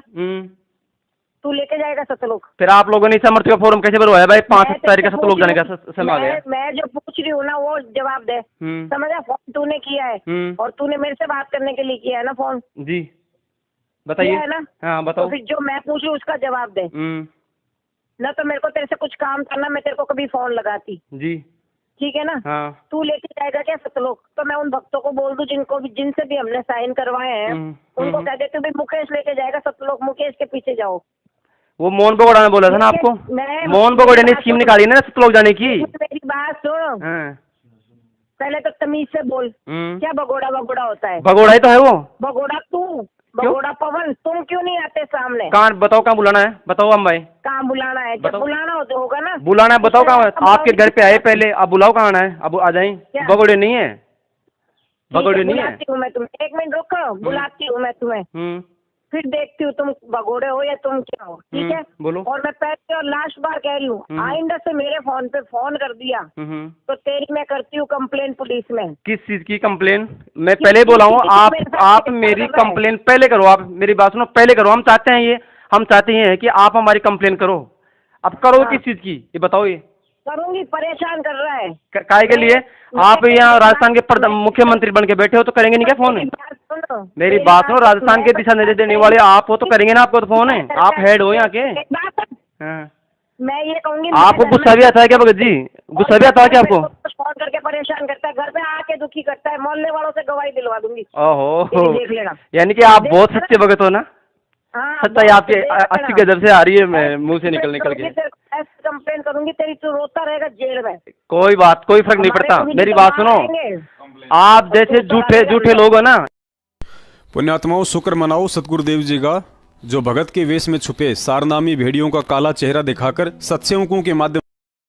तू लेके जाएगा सतलोक? फिर आप लोगों ने इच्छा मृत्यु का फॉर्म कैसे भरवाया भाई? 5 तारीख का सतलोक जाने का समय आ गया। मैं जो पूछ रही हूँ ना वो जवाब दे। समझा? फोन तूने किया है और तूने मेरे से बात करने के लिए किया है ना फोन? जी बताइए। है ना? हाँ बताओ। तो फिर जो मैं पूछ रही हूँ उसका जवाब दे। ना तो मेरे को तेरे से कुछ काम करना, मैं तेरे को कभी फोन लगाती। जी ठीक है ना? हाँ। तू लेके जाएगा क्या सतलोक? तो मैं उन भक्तों को बोल दूं जिनको भी, जिनसे भी हमने साइन करवाए हैं, उनको कह देते भाई मुकेश लेके जाएगा सतलोक, मुकेश के पीछे जाओ। वो मोहन बगोड़ा ने बोला था ना आपको? मोहन बगोड़ा ने स्कीम निकाली ना सतलोक जाने की। मेरी बात सुन, पहले तो तमीज से बोल। क्या भगोड़ा भगोड़ा होता है? भगोड़ा ही तो है वो। भगोड़ा तू, भगोड़ा पवन, तुम क्यों नहीं आते सामने? कहाँ बताओ, कहाँ बुलाना है बताओ हम भाई। कहाँ बुलाना है? जब बुलाना होगा ना, बुलाना है बताओ कहाँ? आपके घर पे आए पहले, अब बुलाओ कहाँ आना है? अब आ जाए। भगोड़े नहीं है, भगोड़े नहीं है। बुलाती हूँ मैं तुम्हें, 1 मिनट रुको, बुलाती हूँ मैं तुम्हें, फिर देखती हूँ तुम भगोड़े हो या तुम क्या हो। ठीक है? बोलो। और मैं पहले और लास्ट बार कह रही हूँ, आइंदा से मेरे फोन पे फोन कर दिया तो तेरी मैं करती हूँ कंप्लेन पुलिस में। किस चीज की कंप्लेन? मैं पहले बोला हूँ, आप मेरी कंप्लेन पहले करो। आप मेरी बात सुनो, पहले करो। हम चाहते हैं ये, हम चाहते हैं कि आप हमारी कंप्लेन करो। अब करो किस चीज की ये बताओ। ये करूंगी, परेशान कर रहा है। काय के लिए? आप यहाँ राजस्थान के मुख्यमंत्री बन के बैठे हो तो करेंगे नहीं क्या फोन? मेरी बात सुनो, राजस्थान के दिशा निर्देश देने वाले आप हो तो करेंगे ना, आपको तो फोन है, आप हेड हो यहाँ के। हाँ। मैं ये कहूंगी, आपको गुस्सा भी आता है क्या भगत जी? गुस्सा भी आता है क्या आपको? फोन करके परेशान करता है, घर पे आके दुखी करता है, मोहल्ले वालों से गवाही दिलवा दूंगी। ओहो, देख लेना। यानी कि आप बहुत सच्चे भगत हो ना? सच्चाई आपकी अच्छी गजब से आ रही है मुंह से निकल के। कंप्लेन करूंगी तेरी, तू रोता रहेगा जेल में। कोई बात, कोई फर्क नहीं पड़ता। मेरी बात सुनो, आप जैसे झूठे लोग हो ना। पुण्यात्माओं, शुक्र मनाओ सतगुरुदेव जी का, जो भगत के वेश में छुपे सारनामी भेड़ियों का काला चेहरा दिखाकर सत्संगों के माध्यम